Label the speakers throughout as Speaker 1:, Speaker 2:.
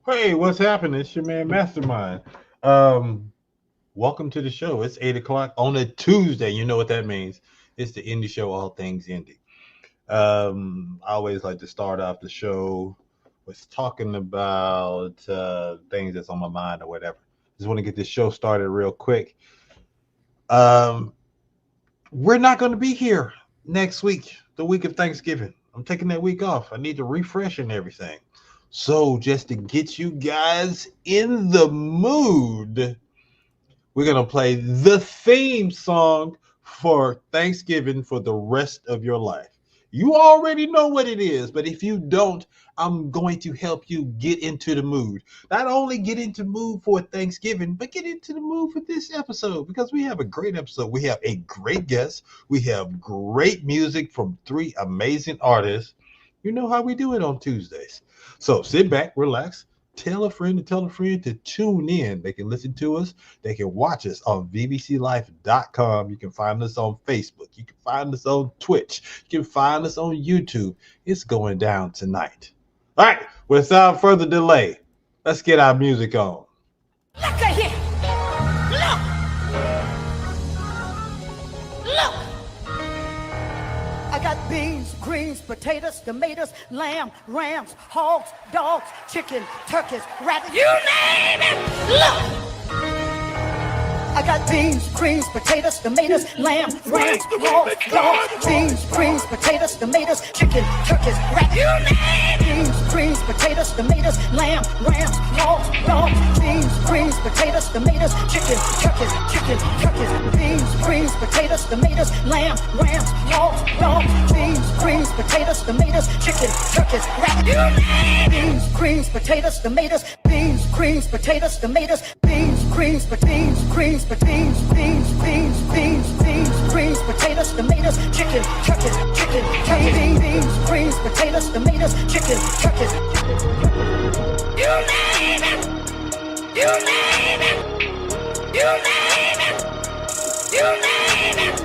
Speaker 1: Hey, what's happening? It's your man Mastermind. Um, Welcome to the show. It's 8 o'clock on a Tuesday. You know what that means. It's the indie show, all things indie. I always like to start off the show with talking about things that's on my mind or whatever. Just want to get this show started real quick. Um, we're not going to be here next week, the week of Thanksgiving. I'm taking that week off. I need to refresh and everything. So, just to get you guys in the mood, we're going to play the theme song for Thanksgiving for the rest of your life. You already know what it is, but if you don't, I'm going to help you get into the mood. Not only get into the mood for Thanksgiving, but get into the mood for this episode because we have a great episode. We have a great guest. We have great music from three amazing artists. You know how we do it on Tuesdays. So sit back, relax, tell a friend to tell a friend to tune in. They can listen to us. They can watch us on bbclife.com. You can find us on Facebook. You can find us on Twitch. You can find us on YouTube. It's going down tonight. All right, without further delay, let's get our music on.
Speaker 2: Look at here. Look. I got beans, greens, potatoes, tomatoes, lamb, rams, hogs, dogs, chicken, turkeys, rabbits. You name it. Look. I got beans, greens, potatoes, tomatoes, lamb, rams, hogs, dogs, beans, greens, potatoes, tomatoes, chicken, turkeys, rabbits. You name it. Beans, greens, potatoes, tomatoes, lamb, rams, hogs, dogs, beans, greens, potatoes, tomatoes, chicken, turkeys, beans, greens, potatoes, tomatoes, lamb, rams, hogs, dogs, beans, greens, potatoes, tomatoes, chicken, turkeys, rabbits. You name it. Beans, greens, potatoes, tomatoes, beans, greens, potatoes, tomatoes, beans, greens, beans, greens, beans, beans, beans, beans, beans, greens, potatoes, tomatoes, chicken, turkeys, beans, greens, potatoes, tomatoes, chicken, turkeys. You name it. You name it. You name it. You name
Speaker 1: it.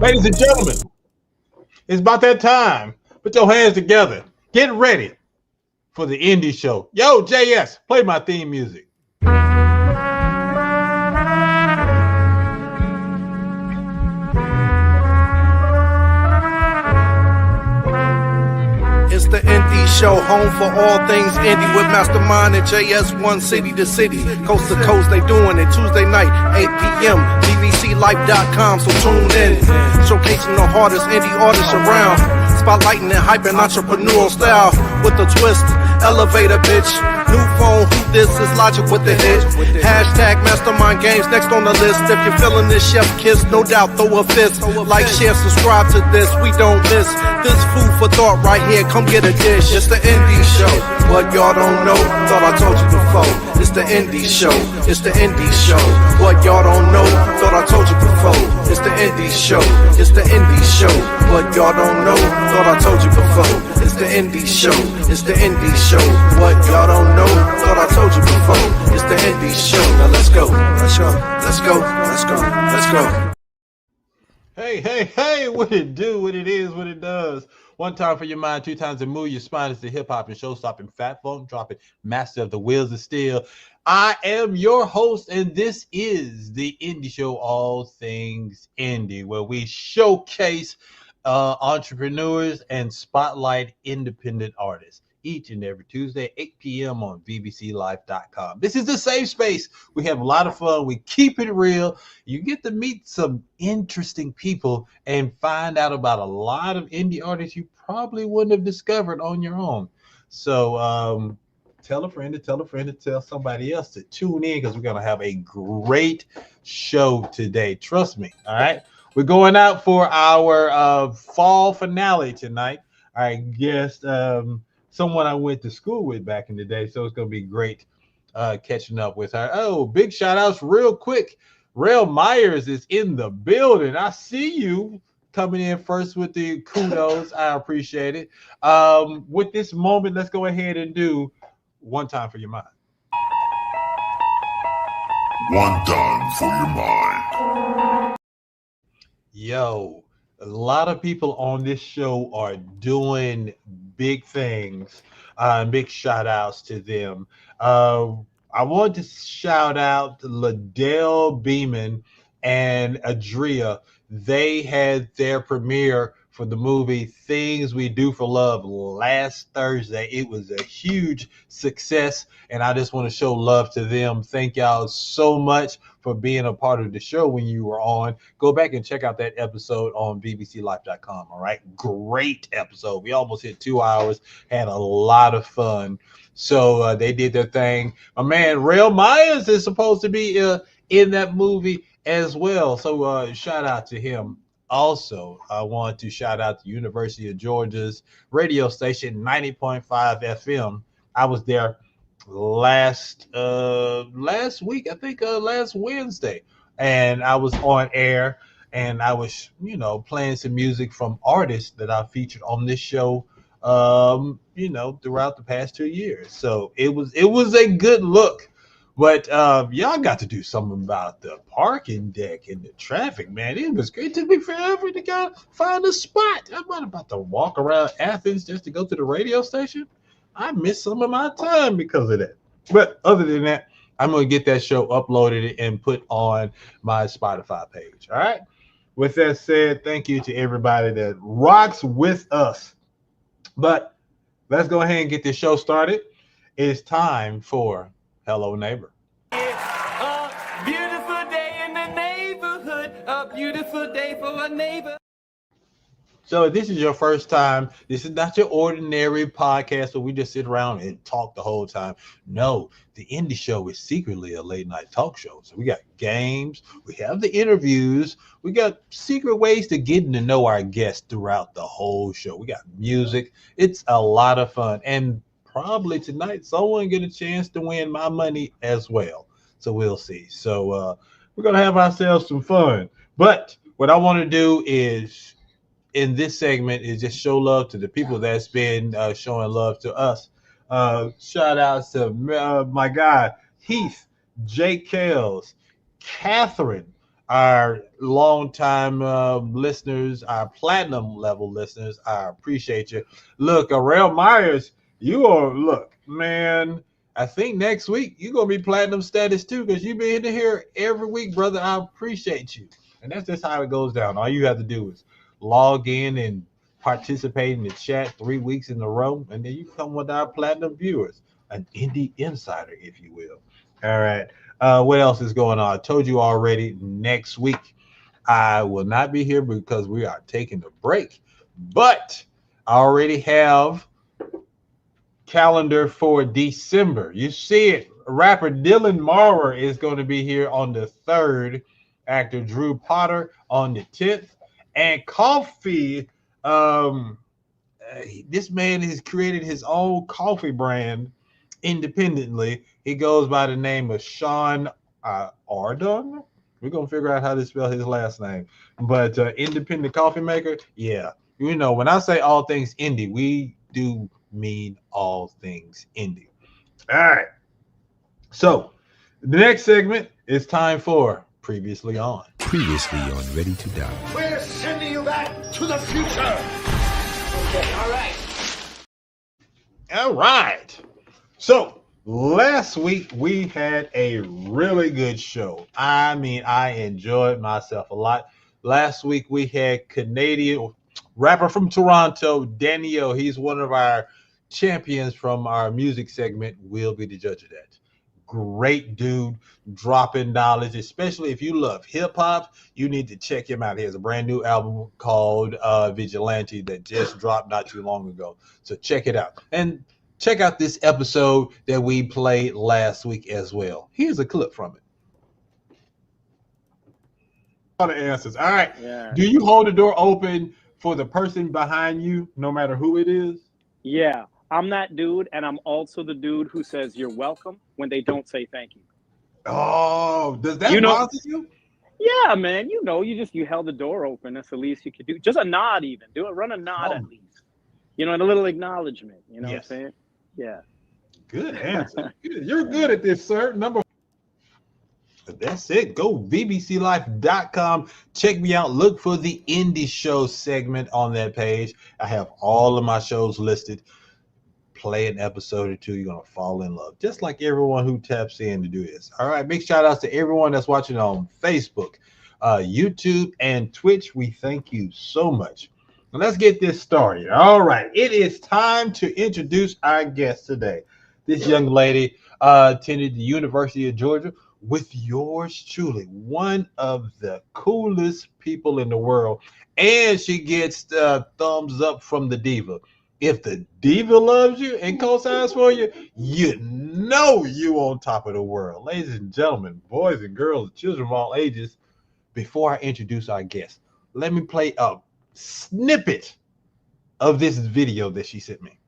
Speaker 1: Ladies and gentlemen, it's about that time. Put your hands together. Get ready for the indie show. Yo, JS, play my theme music.
Speaker 3: It's the Indie Show, home for all things indie with Mastermind and JS1 city to city, coast to coast. They doing it Tuesday night, 8 p.m. bbclife.com, so tune in. Showcasing the hardest indie artists around, spotlighting and hyping entrepreneurial style with a twist. Elevator bitch, new phone, who this is Logic with the hit. Hashtag Mastermind Games next on the list. If you're feeling this chef kiss, no doubt throw a fist. Like, share, subscribe to this, we don't miss. This food for thought right here, come get a dish. It's the Indie Show, what y'all don't know, thought I told you before. It's the Indie Show, it's the Indie Show, what y'all don't know, thought I told you before. It's the Indie Show, it's the Indie Show, what y'all don't know, thought I told you before. It's the Indie Show, it's the Indie Show, what y'all don't know, thought I told you before. It's the Indie Show, now let's go, let's go, let's go, let's go, let's go.
Speaker 1: Hey, what it do, what it is, what it does. One time for your mind, two times to move your spine. Is the hip-hop and show-stopping, fat phone dropping, master of the wheels of steel. I am your host, and this is the Indie Show, all things indie, where we showcase entrepreneurs and spotlight independent artists each and every Tuesday, 8 p.m. on bbclife.com. This is the safe space. We have a lot of fun. We keep it real. You get to meet some interesting people and find out about a lot of indie artists you probably wouldn't have discovered on your own. So tell a friend to tell a friend to tell somebody else to tune in because we're going to have a great show today. Trust me. All right. We're going out for our fall finale tonight. Our guest, someone I went to school with back in the day, so it's going to be great catching up with her. Oh, big shout outs real quick. Rail Myers is in the building. I see you coming in first with the kudos. I appreciate it. With this moment, let's go ahead and do One Time for Your Mind.
Speaker 4: One time for your mind.
Speaker 1: Yo, A lot of people on this show are doing big things. Big shout outs to them. Uh, I want to shout out to Liddell Beeman and Adria. They had their premiere for the movie Things We Do for Love last Thursday. It was a huge success, and I just want to show love to them. Thank y'all so much for being a part of the show when you were on. Go back and check out that episode on bbclife.com. All right. Great episode. We almost hit 2 hours, had a lot of fun. So they did their thing. My man, Rail Myers is supposed to be in that movie as well. So shout out to him. Also, I want to shout out the University of Georgia's radio station, 90.5 FM. I was there last week, I think last Wednesday, and I was on air, and I was playing some music from artists that I featured on this show throughout the past 2 years. So it was a good look. But y'all got to do something about the parking deck and the traffic, man. It was great. It took me forever to find a spot. I'm not about to walk around Athens just to go to the radio station. I missed some of my time because of that. But other than that, I'm going to get that show uploaded and put on my Spotify page. All right. With that said, thank you to everybody that rocks with us. But let's go ahead and get this show started. It's time for Hello Neighbor.
Speaker 4: A beautiful day in the neighborhood. A beautiful day for a neighbor.
Speaker 1: So if this is your first time, this is not your ordinary podcast where we just sit around and talk the whole time. No, the Indie Show is secretly a late night talk show. So we got games, we have the interviews, we got secret ways to getting to know our guests throughout the whole show. We got music. It's a lot of fun. And probably tonight, someone get a chance to win my money as well. So we'll see. So we're going to have ourselves some fun. But what I want to do is, in this segment, is just show love to the people that's been showing love to us. Shout outs to my guy, Heath, Jake Kells, Catherine, our longtime listeners, our platinum level listeners. I appreciate you. Look, Arel Myers, man, I think next week you're going to be platinum status too, because you've been here every week, brother. I appreciate you. And that's just how it goes down. All you have to do is log in and participate in the chat 3 weeks in a row, and then you come with our platinum viewers, an indie insider, if you will. All right. What else is going on? I told you already, next week I will not be here because we are taking a break, but I already have calendar for December. You see it. Rapper Dylan Maurer is going to be here on the 3rd, actor Drew Potter on the 10th, and coffee. This man has created his own coffee brand independently. He goes by the name of Sean Ardon. We're going to figure out how to spell his last name. But independent coffee maker, yeah. When I say all things indie, we do mean all things indie. All right. So the next segment is time for Previously On.
Speaker 5: Previously on Ready to Die.
Speaker 6: We're sending you back to the future. Okay,
Speaker 1: all right. So last week we had a really good show. I mean, I enjoyed myself a lot. Last week we had Canadian rapper from Toronto, Daniel. He's one of our champions from our music segment. We'll be the judge of that. Great dude, dropping knowledge, especially if you love hip-hop. You need to check him out. He has a brand new album called Vigilante that just dropped not too long ago. So check it out. And check out this episode that we played last week as well. Here's a clip from it. All the answers. All right. Yeah. Do you hold the door open for the person behind you, no matter who it is?
Speaker 7: Yeah. I'm that dude, and I'm also the dude who says you're welcome when they don't say thank you.
Speaker 1: Oh, does that bother you?
Speaker 7: Yeah, man. You held the door open. That's the least you could do. Just a nod, even. Run a nod at least. And a little acknowledgement. You know what I'm saying? Yeah.
Speaker 1: Good answer. You're good at this, sir. That's it. Go bbclife.com. Check me out. Look for the indie show segment on that page. I have all of my shows listed. Play an episode or two. You're going to fall in love, just like everyone who taps in to do this. All right. Big shout outs to everyone that's watching on Facebook, YouTube, and Twitch. We thank you so much. Now let's get this started. All right. It is time to introduce our guest today. This young lady attended the University of Georgia with yours truly, one of the coolest people in the world. And she gets the thumbs up from the diva. If the diva loves you and co-signs for you, you know you on top of the world. Ladies and gentlemen, boys and girls, children of all ages, before I introduce our guest, let me play a snippet of this video that she sent me.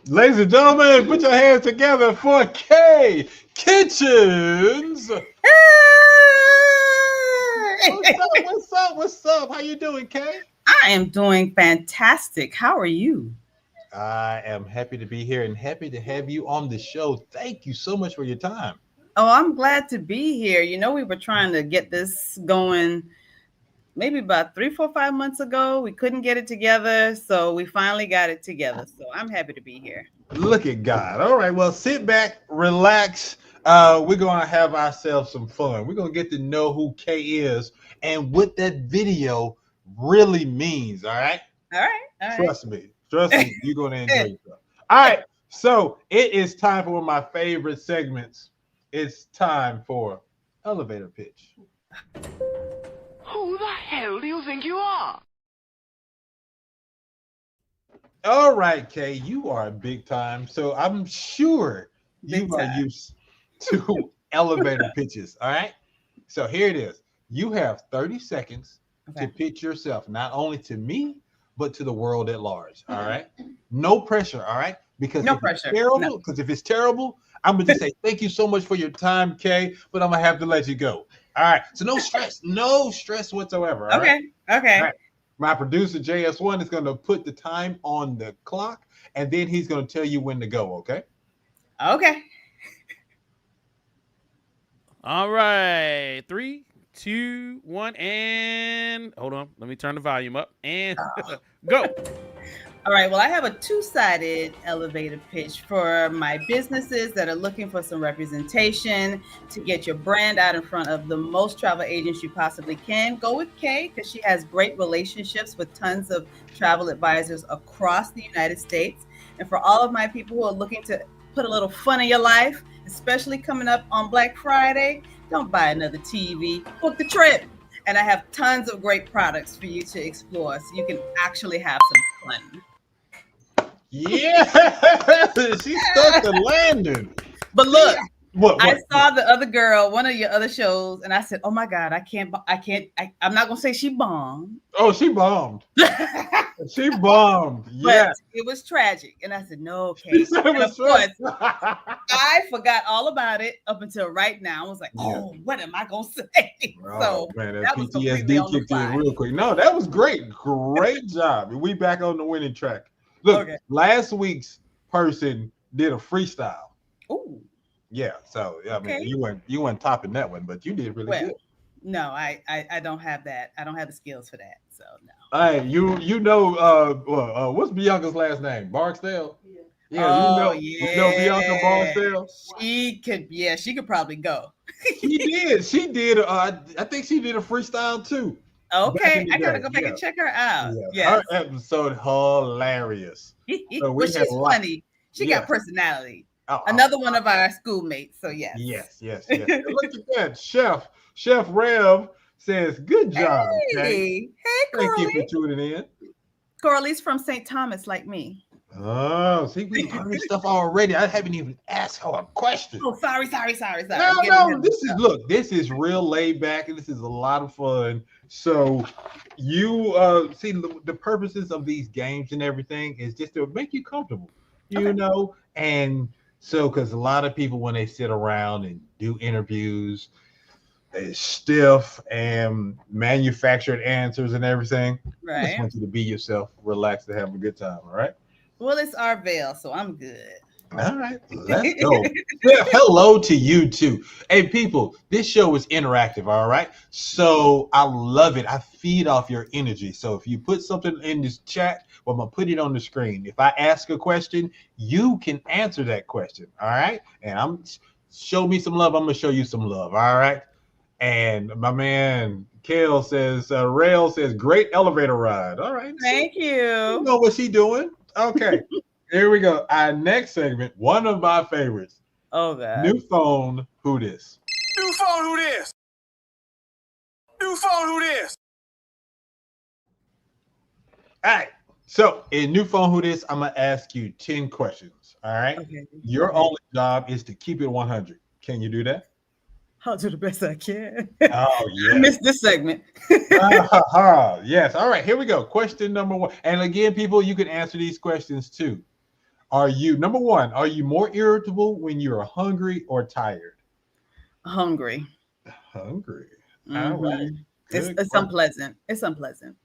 Speaker 1: Ladies and gentlemen, put your hands together for Kay Kitchens. What's up? How you doing, Kay?
Speaker 8: I am doing fantastic. How are you?
Speaker 1: I am happy to be here and happy to have you on the show. Thank you so much for your time.
Speaker 8: Oh, I'm glad to be here. You know, we were trying to get this going maybe about 3, 4, 5 months ago. We couldn't get it together, so we finally got it together. So I'm happy to be here.
Speaker 1: Look at God. All right, well, sit back, relax. We're going to have ourselves some fun. We're going to get to know who Kay is and what that video really means, all right?
Speaker 8: All right.
Speaker 1: Trust me, you're going to enjoy yourself. All right, so it is time for one of my favorite segments. It's time for elevator pitch.
Speaker 4: Who the hell do you think you are?
Speaker 1: All right, Kay, you are big time. So I'm sure you are used to elevator pitches. All right. So here it is. You have 30 seconds to pitch yourself, not only to me, but to the world at large. All right. No pressure. All right. Because
Speaker 8: no
Speaker 1: if
Speaker 8: pressure.
Speaker 1: It's terrible, because if it's terrible, I'm going to just say, thank you so much for your time, Kay, but I'm going to have to let you go. All right. So no stress whatsoever. All right?
Speaker 8: Okay.
Speaker 1: All right. My producer, JS1, is going to put the time on the clock, and then he's going to tell you when to go, okay?
Speaker 8: Okay.
Speaker 9: All right. 3, 2, 1, and hold on. Let me turn the volume up and go.
Speaker 8: All right. Well, I have a two-sided elevator pitch for my businesses that are looking for some representation to get your brand out in front of the most travel agents you possibly can. Go with Kay because she has great relationships with tons of travel advisors across the United States. And for all of my people who are looking to put a little fun in your life, especially coming up on Black Friday, don't buy another TV. Book the trip. And I have tons of great products for you to explore so you can actually have some fun.
Speaker 1: Yeah, she stuck the landing.
Speaker 8: But look,
Speaker 1: what?
Speaker 8: I saw the other girl, one of your other shows, and I said, "Oh my God, I'm not gonna say she bombed."
Speaker 1: Oh, she bombed. She bombed. Yeah,
Speaker 8: but it was tragic, and I said, "No, Kate." And of course, I forgot all about it up until right now. I was like, "Oh, what am I gonna say?"
Speaker 1: Oh,
Speaker 8: so
Speaker 1: man,
Speaker 8: that was
Speaker 1: PTSD kicked in real quick. No, that was great. Great job. We back on the winning track. Look, last week's person did a freestyle.
Speaker 8: Oh,
Speaker 1: yeah. So I mean, you weren't topping that one, but you did really good.
Speaker 8: No, I don't have that. I don't have the skills for that. So no.
Speaker 1: Hey, you know what's Bianca's last name? Barksdale. Yeah, you know Bianca Barksdale.
Speaker 8: She could probably go.
Speaker 1: She did. I think she did a freestyle too.
Speaker 8: Okay, I gotta go back and check her out.
Speaker 1: Yeah. Her episode hilarious.
Speaker 8: So she's funny. She got personality. Another one of our schoolmates. So yes.
Speaker 1: Yes. Look at that. Chef Rev says, good job.
Speaker 8: Hey,
Speaker 1: Thank
Speaker 8: Coralie.
Speaker 1: you for tuning in.
Speaker 8: Coralie's from St. Thomas, like me.
Speaker 1: Oh, see, we learning stuff already. I haven't even asked her a question.
Speaker 8: Oh, sorry.
Speaker 1: No, this is real laid back, and this is a lot of fun. So you see the purposes of these games and everything is just to make you comfortable, you know, and so because a lot of people when they sit around and do interviews, they're stiff and manufactured answers and everything. I just
Speaker 8: Right.
Speaker 1: want you to be yourself, relax, and have a good time. All right.
Speaker 8: Well, it's our veil, so I'm good.
Speaker 1: All right, let's go. Yeah, hello to you too. Hey, people, this show is interactive, all right? So I love it. I feed off your energy. So if you put something in this chat, well, I'm going to put it on the screen. If I ask a question, you can answer that question, all right? And show me some love. I'm going to show you some love, all right? And my man, Kale says, Rail says, great elevator ride. All right.
Speaker 8: Thank you.
Speaker 1: You know what she doing. Okay. Here we go. Our next segment, one of my favorites.
Speaker 8: Oh, God.
Speaker 1: New phone, who this?
Speaker 6: New phone, who this? New phone, who this?
Speaker 1: All right. So in new phone, who this, I'm going to ask you 10 questions. All right.
Speaker 8: Okay.
Speaker 1: Your only job is to keep it 100. Can you do that?
Speaker 8: I'll do the best I can.
Speaker 1: Oh, yeah.
Speaker 8: I missed this segment.
Speaker 1: Yes. All right. Here we go. Question number 1. And again, people, you can answer these questions too. Number 1, are you more irritable when you're hungry or tired?
Speaker 8: Hungry.
Speaker 1: Hungry.
Speaker 8: Mm-hmm.
Speaker 1: All right.
Speaker 8: It's unpleasant. It's unpleasant.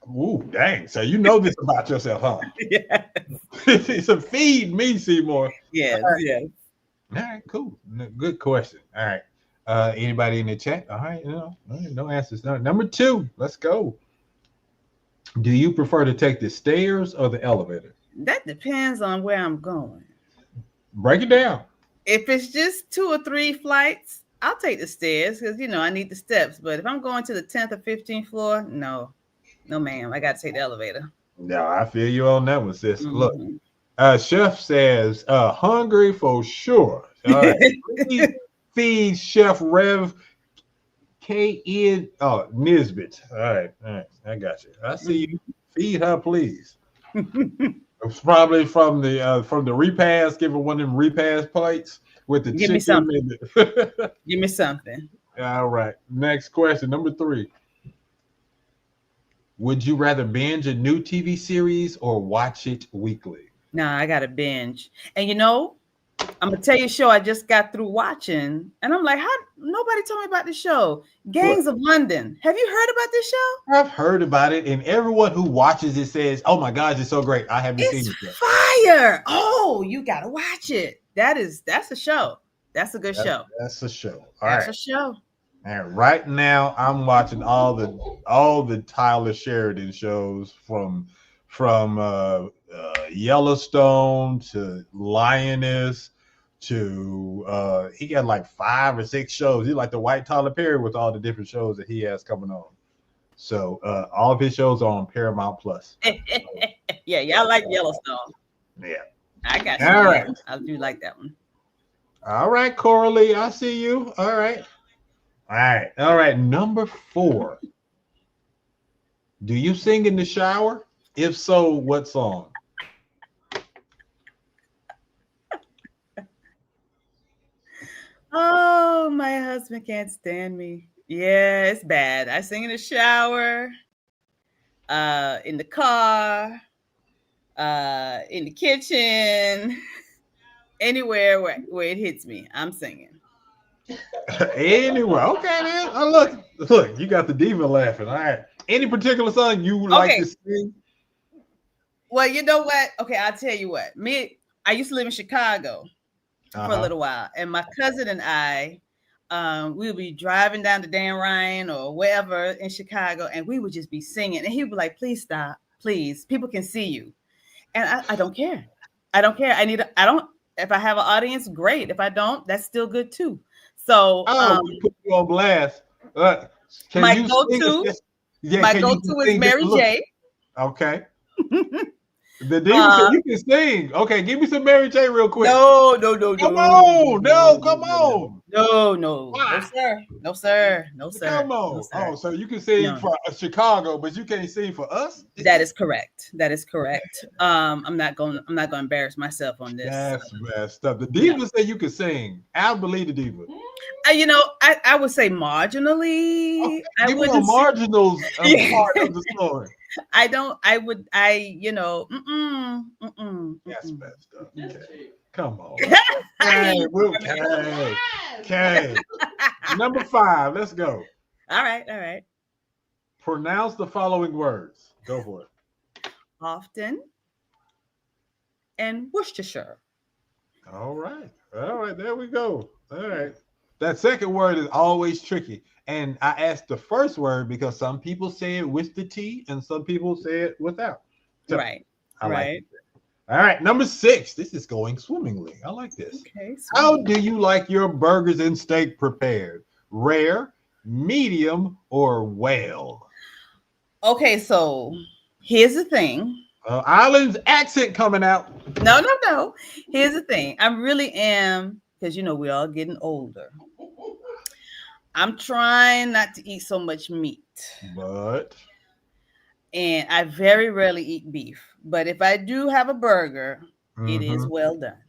Speaker 1: Ooh, dang. So you know this about yourself, huh?
Speaker 8: Yeah.
Speaker 1: So feed me, Seymour.
Speaker 8: Yes, yes.
Speaker 1: All right, cool. Good question. All right. Anybody in the chat? All right, no answers. No. Number 2, let's go. Do you prefer to take the stairs or the elevator?
Speaker 8: That depends on where I'm going.
Speaker 1: Break it down.
Speaker 8: If it's just 2 or 3 flights, I'll take the stairs because, I need the steps. But if I'm going to the 10th or 15th floor, no, ma'am. I got to take the elevator.
Speaker 1: No, I feel you on that one, sis.
Speaker 8: Mm-hmm.
Speaker 1: Look, Chef says, hungry for sure. All right. Feed Chef Rev K.N. Nisbet. All right. I got you. I see you. Feed her, please. It's probably from the repast. Give her one of them repast plates with the chicken.
Speaker 8: Me something.
Speaker 1: In it.
Speaker 8: Give me something.
Speaker 1: All right. Next question, number 3. Would you rather binge a new TV series or watch it weekly?
Speaker 8: Nah, I got to binge. And I'm gonna tell you a show I just got through watching, and I'm like, how nobody told me about the show, Gangs of London. Have you heard about this show?
Speaker 1: I've heard about it, and everyone who watches it says, "Oh my gosh, it's so great!" I haven't seen it yet.
Speaker 8: Fire! Oh, you gotta watch it. That's a show. That's a good show.
Speaker 1: That's a show.
Speaker 8: That's a show.
Speaker 1: And right now, I'm watching all the Tyler Sheridan shows from Yellowstone to Lioness to he got like 5 or 6 shows. He's like the white Tyler Perry with all the different shows that he has coming on. So all of his shows are on Paramount Plus.
Speaker 8: Yeah, y'all like Yellowstone.
Speaker 1: Yeah.
Speaker 8: I got you.
Speaker 1: All right.
Speaker 8: I do like that one.
Speaker 1: All right, Coralie, I see you. All right. All right. Number 4. Do you sing in the shower? If so, what song?
Speaker 8: Oh, my husband can't stand me. Yeah, it's bad. I sing in the shower, in the car, in the kitchen, anywhere where it hits me, I'm singing.
Speaker 1: Anyway, okay, man. Oh, look, you got the diva laughing. All right. Any particular song you would like to sing?
Speaker 8: Well, you know what? Okay, I'll tell you what. I used to live in Chicago for a little while, and my cousin and I, we would be driving down to Dan Ryan or wherever in Chicago, and we would just be singing. And he would be like, "Please stop, please. People can see you." And I don't care. I don't care. If I have an audience, great. If I don't, that's still good too. So,
Speaker 1: we put you on blast.
Speaker 8: My go-to is Mary J.
Speaker 1: Okay. The diva said you can sing. Okay, give me some Mary J. real quick.
Speaker 8: No.
Speaker 1: Come on, no, come on.
Speaker 8: No,
Speaker 1: Why?
Speaker 8: sir. No, sir.
Speaker 1: Come on.
Speaker 8: No, sir.
Speaker 1: Oh, so you can sing
Speaker 8: No.
Speaker 1: for Chicago, but you can't sing for us?
Speaker 8: That is correct. I'm not going to embarrass myself on this.
Speaker 1: That's messed up. The diva said you could sing. I believe the diva.
Speaker 8: I would say marginally.
Speaker 1: Okay,
Speaker 8: I
Speaker 1: give me
Speaker 8: wouldn't
Speaker 1: the marginals part of the story. That's messed up. Okay. Come on. Okay. Number 5. Let's go.
Speaker 8: All right.
Speaker 1: Pronounce the following words. Go for it.
Speaker 8: Often and Worcestershire.
Speaker 1: All right. There we go. All right. That second word is always tricky. And I asked the first word because some people say it with the T and some people say it without. So,
Speaker 8: Right.
Speaker 1: Like it. All right. Number 6. This is going swimmingly. I like this.
Speaker 8: Okay.
Speaker 1: How do you like your burgers and steak prepared? Rare, medium, or well?
Speaker 8: Okay, so here's the thing.
Speaker 1: Island's accent coming out.
Speaker 8: No. Here's the thing. I really am, because we're all getting older. I'm trying not to eat so much meat. And I very rarely eat beef. But if I do have a burger, it is well done.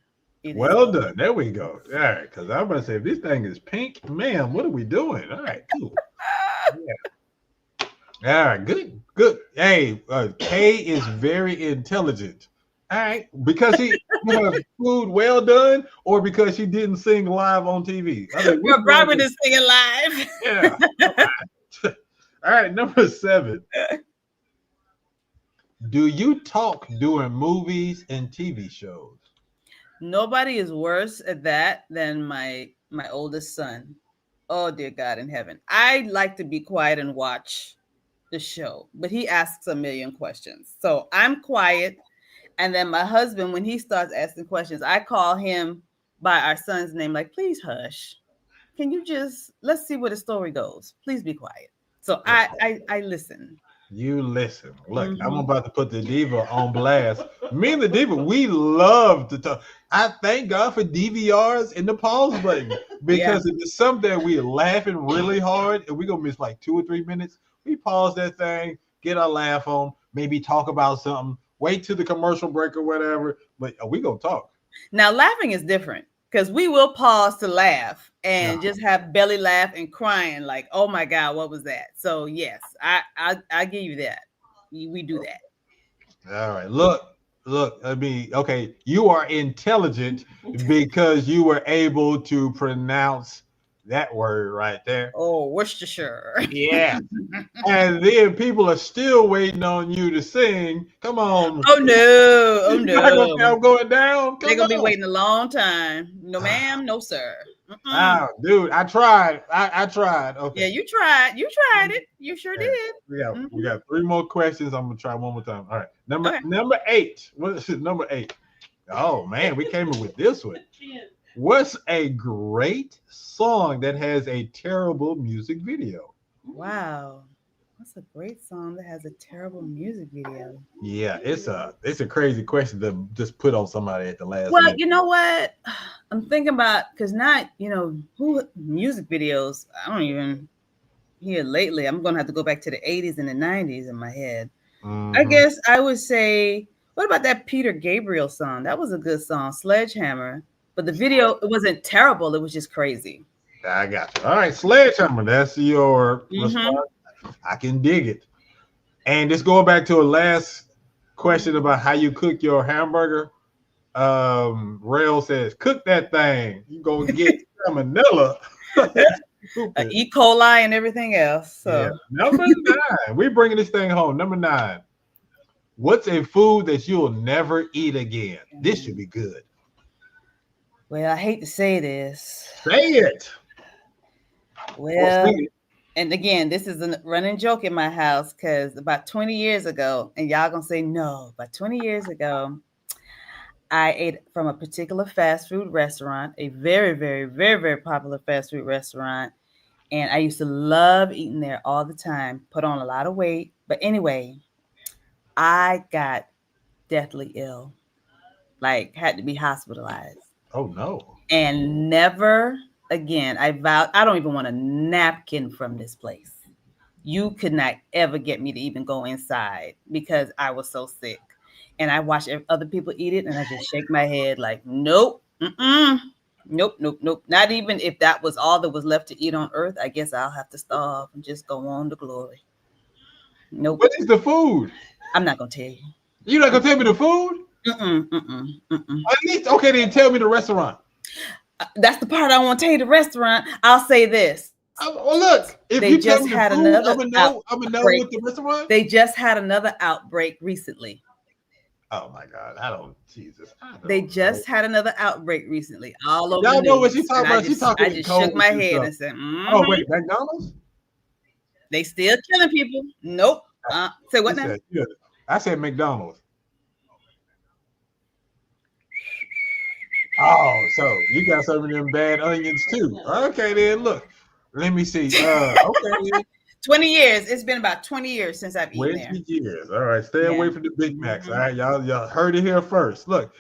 Speaker 1: Well done. There we go. All right, because I'm going to say, if this thing is pink, man, what are we doing? All right, cool. Yeah. All right, good. Hey, Kay is very intelligent. All right, because he food well done, or because she didn't sing live on TV.
Speaker 8: We're probably just singing live.
Speaker 1: Yeah. All right, number 7. Do you talk during movies and TV shows?
Speaker 8: Nobody is worse at that than my oldest son. Oh, dear God in heaven. I like to be quiet and watch the show, but he asks a million questions. So I'm quiet. And then my husband, when he starts asking questions, I call him by our son's name, like, please hush. Can you let's see where the story goes. Please be quiet. So I listen.
Speaker 1: You listen. Look, I'm about to put the diva on blast. Me and the diva, we love to talk. I thank God for DVRs and the pause button because if it's something that we're laughing really hard and we're going to miss like 2 or 3 minutes, we pause that thing, get our laugh on, maybe talk about something, wait till the commercial break or whatever, but we going to talk.
Speaker 8: Now, laughing is different because we will pause to laugh and just have belly laugh and crying like, oh my God, what was that? So yes, I give you that. We do that.
Speaker 1: All right. Look, I mean, okay, you are intelligent because you were able to pronounce that word right there.
Speaker 8: Oh, Worcestershire.
Speaker 1: Yeah. And then people are still waiting on you to sing. Come on.
Speaker 8: Oh no.
Speaker 1: I'm going down.
Speaker 8: They're going to be waiting a long time. No, ma'am. No, sir.
Speaker 1: Oh, dude, I tried. I tried. Okay.
Speaker 8: Yeah, you tried. You tried it. You sure did.
Speaker 1: We got 3 more questions. I'm gonna try one more time. All right. Number 8. What is it? Number 8. Oh man, we came in with this one. What's a great song that has a terrible music video?
Speaker 8: Wow. What's a great song that has a terrible music video?
Speaker 1: Yeah, it's a crazy question to just put on somebody at the last
Speaker 8: Well,
Speaker 1: minute.
Speaker 8: you know what? I'm thinking about, because who music videos, I don't even hear lately. I'm going to have to go back to the 80s and the 90s in my head. I guess I would say, what about that Peter Gabriel song? That was a good song, Sledgehammer. But the video, it wasn't terrible. It was just crazy.
Speaker 1: I got you. All right, Sledgehammer. That's your response. I can dig it. And just going back to a last question about how you cook your hamburger. Rail says, cook that thing. You're going to get salmonella.
Speaker 8: E. coli and everything else. So.
Speaker 1: Yeah. Number 9. We're bringing this thing home. Number 9. What's a food that you'll never eat again? This should be good.
Speaker 8: Well, I hate to say this.
Speaker 1: Say it.
Speaker 8: Well, and again, this is a running joke in my house because about 20 years ago, and y'all gonna say no, but 20 years ago, I ate from a particular fast food restaurant, a very, very, very, very popular fast food restaurant. And I used to love eating there all the time, put on a lot of weight. But anyway, I got deathly ill, like had to be hospitalized.
Speaker 1: Oh no.
Speaker 8: And never again, I vowed, I don't even want a napkin from this place. You could not ever get me to even go inside because I was so sick. And I watched other people eat it and I just shake my head like, nope, nope, nope, nope. Not even if that was all that was left to eat on earth, I guess I'll have to starve and just go on to glory. Nope.
Speaker 1: What is the food?
Speaker 8: I'm not going to tell you.
Speaker 1: You're not going to tell me the food? At least, okay, then tell me the restaurant.
Speaker 8: That's the part I want to tell you. The restaurant. I'll say this.
Speaker 1: Well, look, if
Speaker 8: they
Speaker 1: you
Speaker 8: just had
Speaker 1: food,
Speaker 8: another.
Speaker 1: I'm gonna know what the restaurant.
Speaker 8: They just had another outbreak recently.
Speaker 1: Oh my God! Jesus.
Speaker 8: They just had another outbreak recently. All over.
Speaker 1: Y'all know what she's talking about?
Speaker 8: I just shook my head and said,
Speaker 1: "Oh wait, McDonald's?
Speaker 8: They still killing people? Nope. Say what now?
Speaker 1: I said McDonald's. Oh, so you got some of them bad onions too. Okay, then look. Let me see. Okay.
Speaker 8: 20 years. It's been about 20 years since I've eaten there.
Speaker 1: 20 years. All right. Stay away from the Big Macs. All right. Y'all heard it here first. Look.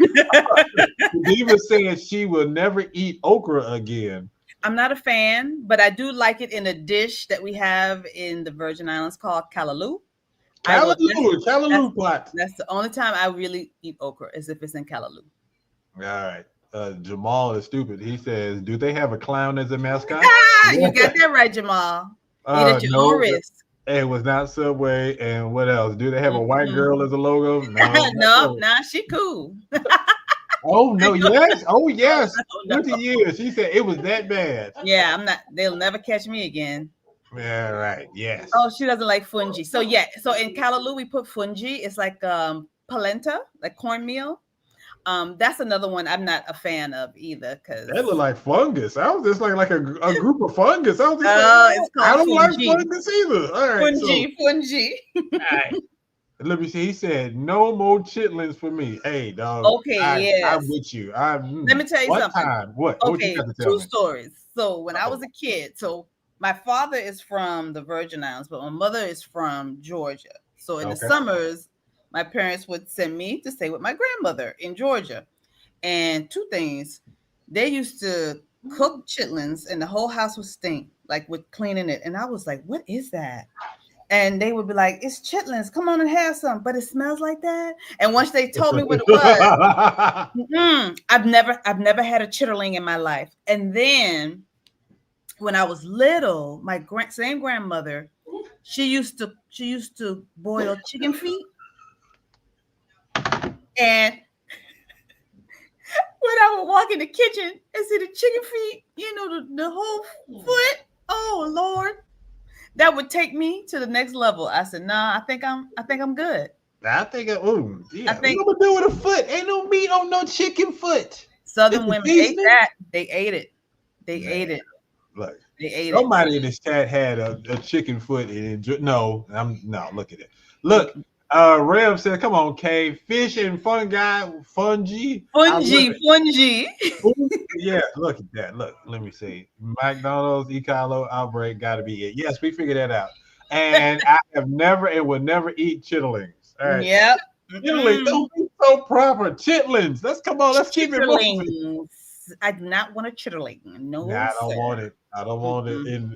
Speaker 1: Diva said she will never eat okra again.
Speaker 8: I'm not a fan, but I do like it in a dish that we have in the Virgin Islands called callaloo. Callaloo pot. That's the only time I really eat okra is if it's in callaloo.
Speaker 1: All right. Jamal is stupid. He says, "Do they have a clown as a mascot?"
Speaker 8: You got that right, Jamal. Eat at your own risk.
Speaker 1: It was not Subway. And what else? Do they have a white girl as a logo?
Speaker 8: No, she cool.
Speaker 1: Oh no! Yes. Oh yes. 20 years. She said it was that bad.
Speaker 8: Yeah, I'm not. They'll never catch me again.
Speaker 1: Yeah. Right. Yes.
Speaker 8: Oh, she doesn't like fungi. So yeah. So in callaloo we put fungi. It's like polenta, like cornmeal. That's another one I'm not a fan of either because
Speaker 1: that looked like fungus. I was just like a group of fungus. I was just
Speaker 8: it's called
Speaker 1: I don't
Speaker 8: fungi.
Speaker 1: like fungus either. All right,
Speaker 8: fungi.
Speaker 1: All right. Let me see. He said no more chitlins for me. Hey, dog.
Speaker 8: Okay,
Speaker 1: I'm with you. Let
Speaker 8: me tell you something.
Speaker 1: Time? What?
Speaker 8: Okay,
Speaker 1: what you got to tell me?
Speaker 8: Stories. So when I was a kid, so my father is from the Virgin Islands, but my mother is from Georgia. So in the summers, my parents would send me to stay with my grandmother in Georgia. And two things, they used to cook chitlins and the whole house would stink, like with cleaning it. And I was like, what is that? And they would be like, it's chitlins. Come on and have some. But it smells like that. And once they told me what it was, I've never had a chitterling in my life. And then when I was little, my same grandmother, she used to boil chicken feet. And when I would walk in the kitchen and see the chicken feet, the whole foot, oh Lord, that would take me to the next level. I said, nah, I think I'm good.
Speaker 1: I think what I'm gonna do with a foot? Ain't no meat on no chicken foot.
Speaker 8: Southern women ate that. They ate it. Ate it.
Speaker 1: Look,
Speaker 8: they ate
Speaker 1: somebody in this chat had a chicken foot. No, look at it. Look. Rev said, "Come on, Kay. Fish and fungi. Yeah, look at that. Look, let me see. McDonald's E. coli outbreak got to be it. Yes, we figured that out. And I have never and will never eat chitterlings. All right.
Speaker 8: Yep.
Speaker 1: Chitterlings. Don't be so proper. Chitlins. Let's keep it moving.
Speaker 8: I do not want a chitterling. No,
Speaker 1: I don't want it. I don't want it in.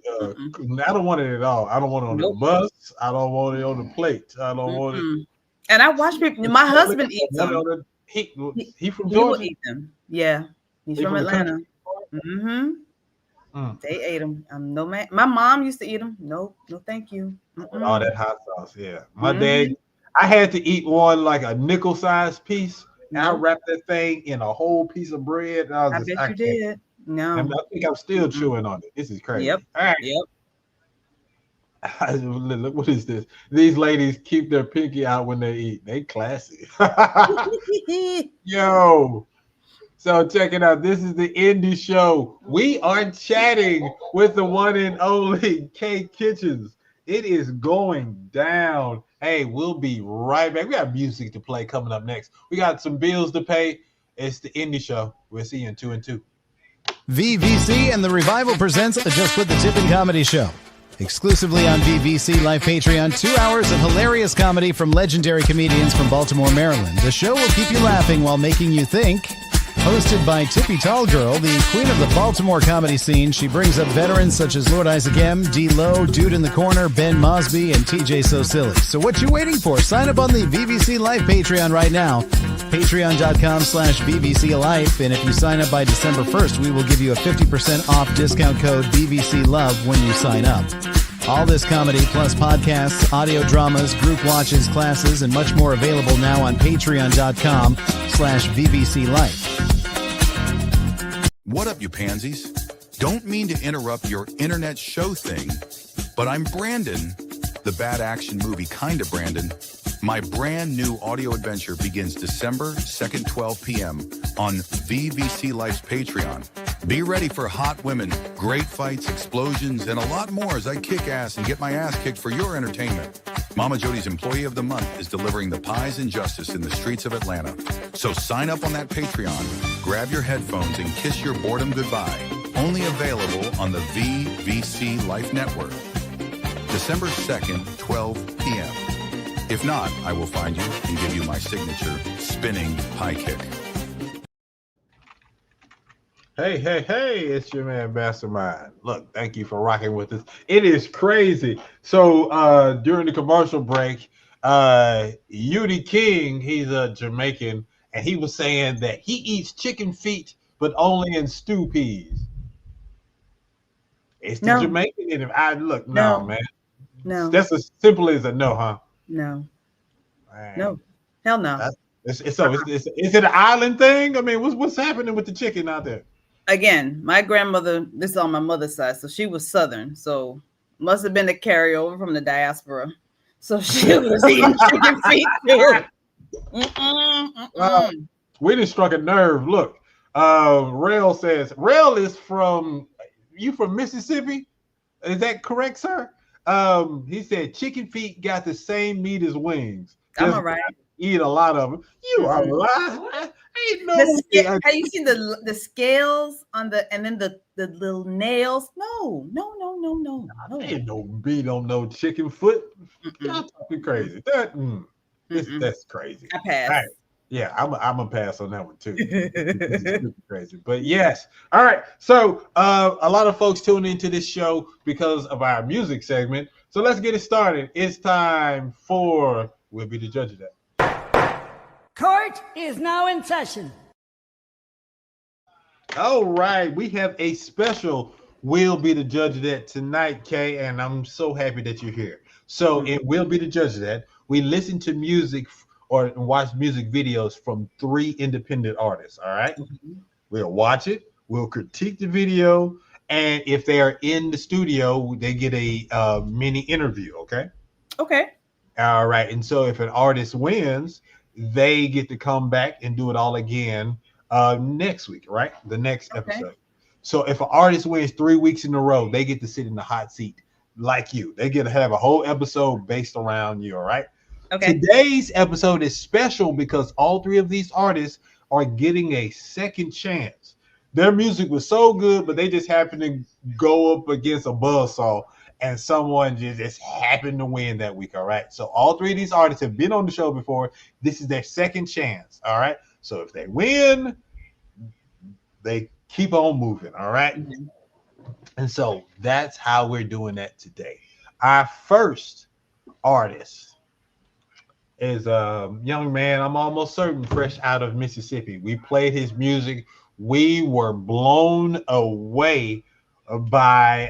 Speaker 1: I don't want it at all. I don't want it on the bus. I don't want it on the plate. I don't want it.
Speaker 8: And I watch people. My husband eats them.
Speaker 1: He from Georgia.
Speaker 8: He will eat them. Yeah, he's from Atlanta. They ate them. No man. My mom used to eat them. No, thank you.
Speaker 1: All that hot sauce. Yeah, my dad. I had to eat one like a nickel-sized piece. And I wrapped that thing in a whole piece of bread. And I
Speaker 8: bet you did. No,
Speaker 1: and I think I'm still chewing on it. This is crazy.
Speaker 8: Yep.
Speaker 1: All right.
Speaker 8: Yep.
Speaker 1: Look, what is this? These ladies keep their pinky out when they eat. They classy. Yo. So check it out. This is the Indie Show. We are chatting with the one and only Kay Kitchens. It is going down. Hey, we'll be right back. We got music to play coming up next. We got some bills to pay. It's the Indie Show. We'll see you in 2 and 2.
Speaker 10: VVC and the Revival presents a Just Put the Tip in Comedy show. Exclusively on BBC Live Patreon, 2 hours of hilarious comedy from legendary comedians from Baltimore, Maryland. The show will keep you laughing while making you think. Hosted by Tippy Tallgirl, the queen of the Baltimore comedy scene, she brings up veterans such as Lord Isaac M., D-Lo, Dude in the Corner, Ben Mosby, and TJ So Silly. So what you waiting for? Sign up on the BBC Live Patreon right now. Patreon.com/BBC Life. And if you sign up by December 1st, we will give you a 50% off discount code BBC Love when you sign up. All this comedy plus podcasts, audio dramas, group watches, classes, and much more available now on patreon.com/BBC Life.
Speaker 11: What up, you pansies? Don't mean to interrupt your internet show thing, but I'm Brandon, the bad action movie kinda Brandon. My brand new audio adventure begins December 2nd, 12 p.m. on BBC Life's Patreon. Be ready for hot women, great fights, explosions, and a lot more as I kick ass and get my ass kicked for your entertainment. Mama Jody's Employee of the Month is delivering the pies and justice in the streets of Atlanta. So sign up on that Patreon, grab your headphones, and kiss your boredom goodbye. Only available on the BBC Life Network. December 2nd, 12 p.m. If not, I will find you and give you my signature spinning high kick.
Speaker 1: Hey, it's your man Mastermind. Look, thank you for rocking with us. It is crazy. So during the commercial break, UDKing, he's a Jamaican, and he was saying that he eats chicken feet, but only in stew peas. It's the Jamaican in him. No, man.
Speaker 8: No.
Speaker 1: That's as simple as a no, huh?
Speaker 8: No.
Speaker 1: Man.
Speaker 8: No. Hell no.
Speaker 1: Is it an island thing? I mean, what's happening with the chicken out there?
Speaker 8: Again, my grandmother, this is on my mother's side, so she was Southern, so must have been a carryover from the diaspora. So she was eating chicken feet too.
Speaker 1: We just struck a nerve. Look, Rail says, Rail is from Mississippi? Is that correct, sir? He said chicken feet got the same meat as wings.
Speaker 8: I'm all right.
Speaker 1: Eat a lot of them. You are lying. Ain't no.
Speaker 8: Have you seen the scales on and then the little nails? No.
Speaker 1: Ain't no meat on no chicken foot. Y'all talking crazy. That's crazy.
Speaker 8: I pass.
Speaker 1: Right. Yeah, I'm a pass on that one too. It's crazy, but yes. All right. So a lot of folks tune into this show because of our music segment. So let's get it started. It's time for We'll Be the Judge of That.
Speaker 2: Court is now in session.
Speaker 1: All right, we have a special We'll Be the Judge of That tonight, Kay, and I'm so happy that you're here. So it will be the judge of that. We listen to music or watch music videos from 3 independent artists. All right, we'll watch it, we'll critique the video, and if they are in the studio, they get a mini interview. Okay. All right, and so if an artist wins, they get to come back and do it all again next week, right? The next episode. So if an artist wins 3 weeks in a row, they get to sit in the hot seat like you. They get to have a whole episode based around you, all right?
Speaker 8: Okay.
Speaker 1: Today's episode is special because all 3 of these artists are getting a second chance. Their music was so good, but they just happened to go up against a buzzsaw, and someone just happened to win that week, all right? So all 3 of these artists have been on the show before. This is their second chance, all right? So if they win, they keep on moving, all right? And so that's how we're doing that today. Our first artist is a young man, I'm almost certain, fresh out of Mississippi. We played his music. We were blown away by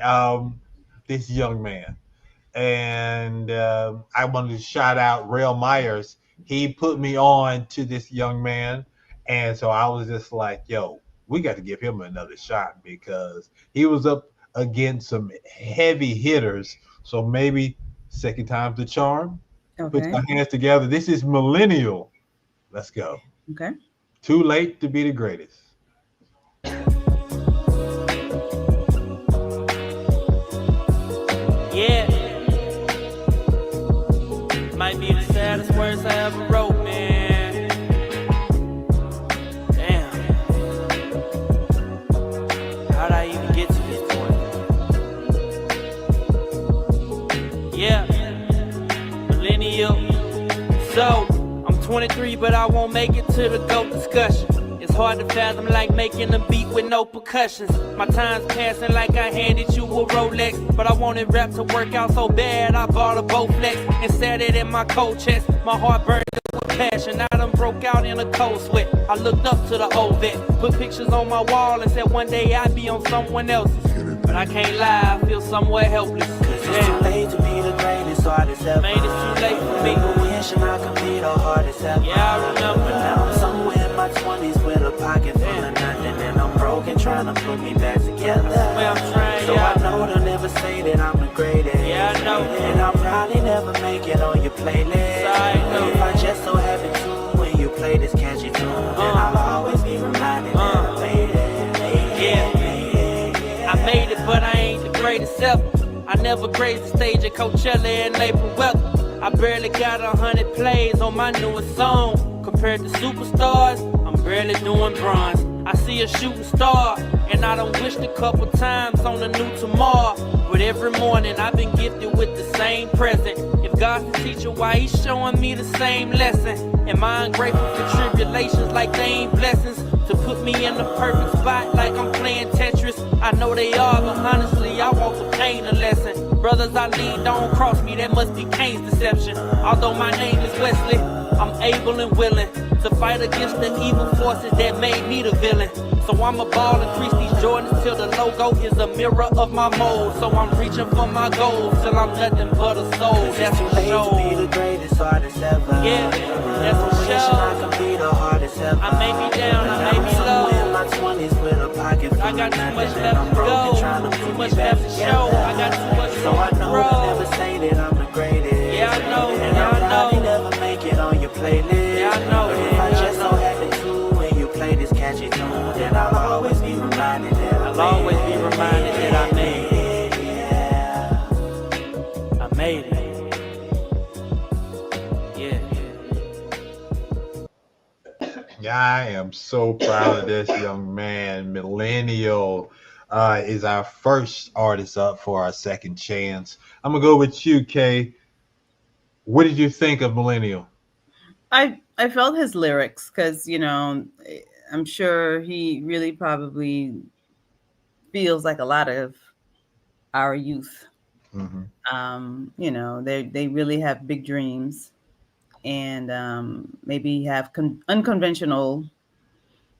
Speaker 1: this young man. And I wanted to shout out Rail Myers. He put me on to this young man. And so I was just like, yo, we got to give him another shot because he was up against some heavy hitters. So maybe second time's the charm.
Speaker 8: Okay.
Speaker 1: Put your hands together. This is Millinniul. Let's go.
Speaker 8: Okay.
Speaker 1: Too late to be the greatest.
Speaker 4: Yeah. Might be the saddest words I ever wrote, man. Damn. How'd I even get to this point? So, I'm 23, but I won't make it to the GOAT discussion. It's hard to fathom like making a beat with no percussions. My time's passing like I handed you a Rolex. But I wanted rap to work out so bad, I bought a Bowflex and set it in my cold chest. My heart burned with passion, I done broke out in a cold sweat. I looked up to the old vet, put pictures on my wall and said one day I'd be on someone else's. But I can't lie, I feel somewhat helpless.
Speaker 12: It's too late to be the greatest artist ever.
Speaker 4: Man, it's too late for me.
Speaker 12: Wishing I could be the hardest ever.
Speaker 4: Yeah, I remember.
Speaker 12: But now I'm somewhere in my 20s with a pocket full of nothing, and I'm broken trying to put me back together.
Speaker 4: Well, I'm trying,
Speaker 12: so I know they'll never say that I'm the greatest.
Speaker 4: Yeah, I know.
Speaker 12: And I'll probably never make it on your playlist.
Speaker 4: I know.
Speaker 12: If I just so happen to when you play this catchy tune, then I'll always be reminded that I made it.
Speaker 4: I made it, but I ain't the greatest ever. I never grazed the stage at Coachella in April weather. I barely got 100 plays on my newest song. Compared to superstars, I'm barely doing bronze. I see a shooting star, and I done wished a couple times on a new tomorrow. But every morning I've been gifted with the same present. If God's the teacher, why he's showing me the same lesson? Am I ungrateful for tribulations like they ain't blessings? To put me in the perfect spot like I'm playing Tetris. I know they are, but honestly I want the pain a lesson. Brothers I lead don't cross me, that must be Cain's deception. Although my name is Wesley, I'm able and willing to fight against the evil forces that made me the villain. So I'ma ball and crease these Jordans till the logo is a mirror of my mold. So I'm reaching for my goals till I'm nothing but a soul. That's
Speaker 12: too
Speaker 4: for
Speaker 12: late
Speaker 4: sure.
Speaker 12: to be the greatest artist ever.
Speaker 4: Yeah, that's for
Speaker 12: Wishing
Speaker 4: sure.
Speaker 12: I could be the hardest ever.
Speaker 4: I may be down, I may be low.
Speaker 12: Somewhere in my 20s with a pocket full
Speaker 4: I got
Speaker 12: of
Speaker 4: too much
Speaker 12: nothing,
Speaker 4: left
Speaker 12: and I'm
Speaker 4: to
Speaker 12: broken
Speaker 4: go,
Speaker 12: trying to
Speaker 4: too
Speaker 12: put
Speaker 4: much
Speaker 12: me back
Speaker 4: left to show.
Speaker 12: together.
Speaker 4: I got too much
Speaker 12: So I know
Speaker 4: road.
Speaker 12: they'll never say that I'm the greatest.
Speaker 4: Yeah, I know,
Speaker 12: and
Speaker 4: yeah,
Speaker 12: I'll
Speaker 4: I
Speaker 12: probably
Speaker 4: know.
Speaker 12: never make it on your playlist.
Speaker 4: Yeah, I know,
Speaker 12: But
Speaker 4: yeah,
Speaker 12: if I
Speaker 4: yeah,
Speaker 12: just
Speaker 4: I
Speaker 12: so
Speaker 4: know.
Speaker 12: happen to when you play this catchy tune, then I'll always be reminded that
Speaker 4: I'll always be reminded that I made it.
Speaker 12: Yeah.
Speaker 4: I made it. Yeah.
Speaker 1: I am so proud of this young man. Millinniul is our first artist up for our second chance. I'm gonna go with you, Kay. What did you think of Millinniul?
Speaker 8: I felt his lyrics because, you know, I'm sure he really probably feels like a lot of our youth. You know, they really have big dreams and maybe have unconventional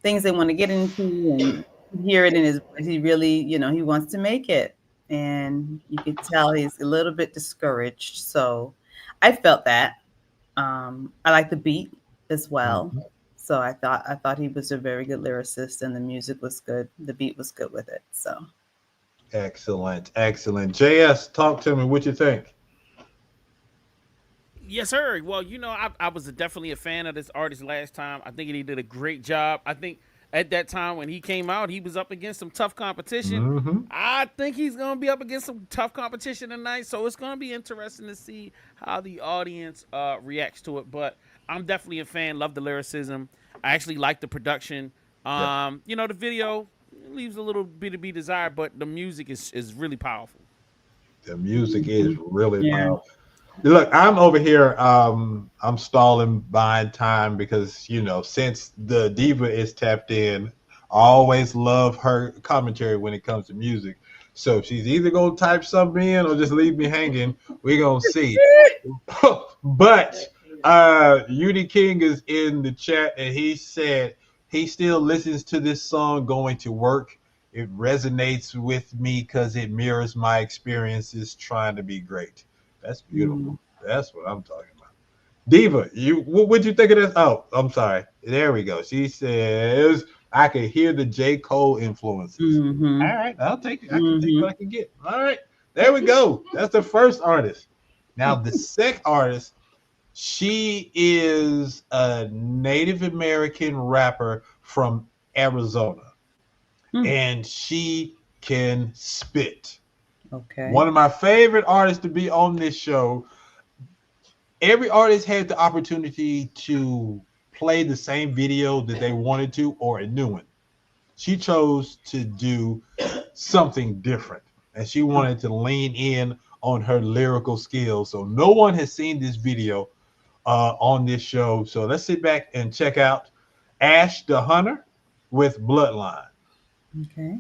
Speaker 8: things they want to get into, and hear it in his voice. He really, you know, he wants to make it, and you could tell he's a little bit discouraged. So I felt that. I like the beat as well. So I thought he was a very good lyricist, and the music was good. The beat was good with it. So
Speaker 1: Excellent. JS, talk to me. What you think?
Speaker 9: Yes, sir. Well, you know, I was definitely a fan of this artist last time. I think he did a great job. I think at that time when he came out, he was up against some tough competition. I think he's going to be up against some tough competition tonight. So it's going to be interesting to see how the audience reacts to it. But I'm definitely a fan. Love the lyricism. I actually like the production. You know, the video leaves a little bit to be desired, but the music is really powerful.
Speaker 1: The music is really powerful. Look, I'm over here. I'm stalling, buying time because, you know, since the diva is tapped in, I always love her commentary when it comes to music. So she's either gonna type something in or just leave me hanging. We're gonna see. But UDKing is in the chat and he said he still listens to this song going to work. It resonates with me because it mirrors my experiences trying to be great. That's beautiful. That's what I'm talking about. Diva, what'd you think of this? Oh, I'm sorry. There we go. She says, I can hear the J. Cole influences. All right, I'll take it. I can take what I can get. All right, there we go. That's the first artist. Now, the second artist, she is a Native American rapper from Arizona. And she can spit.
Speaker 8: Okay.
Speaker 1: One of my favorite artists to be on this show. Every artist had the opportunity to play the same video that they wanted to or a new one. She chose to do something different, and she wanted to lean in on her lyrical skills. So no one has seen this video on this show. So let's sit back and check out Ash the Hunter with Bloodline.
Speaker 8: Okay.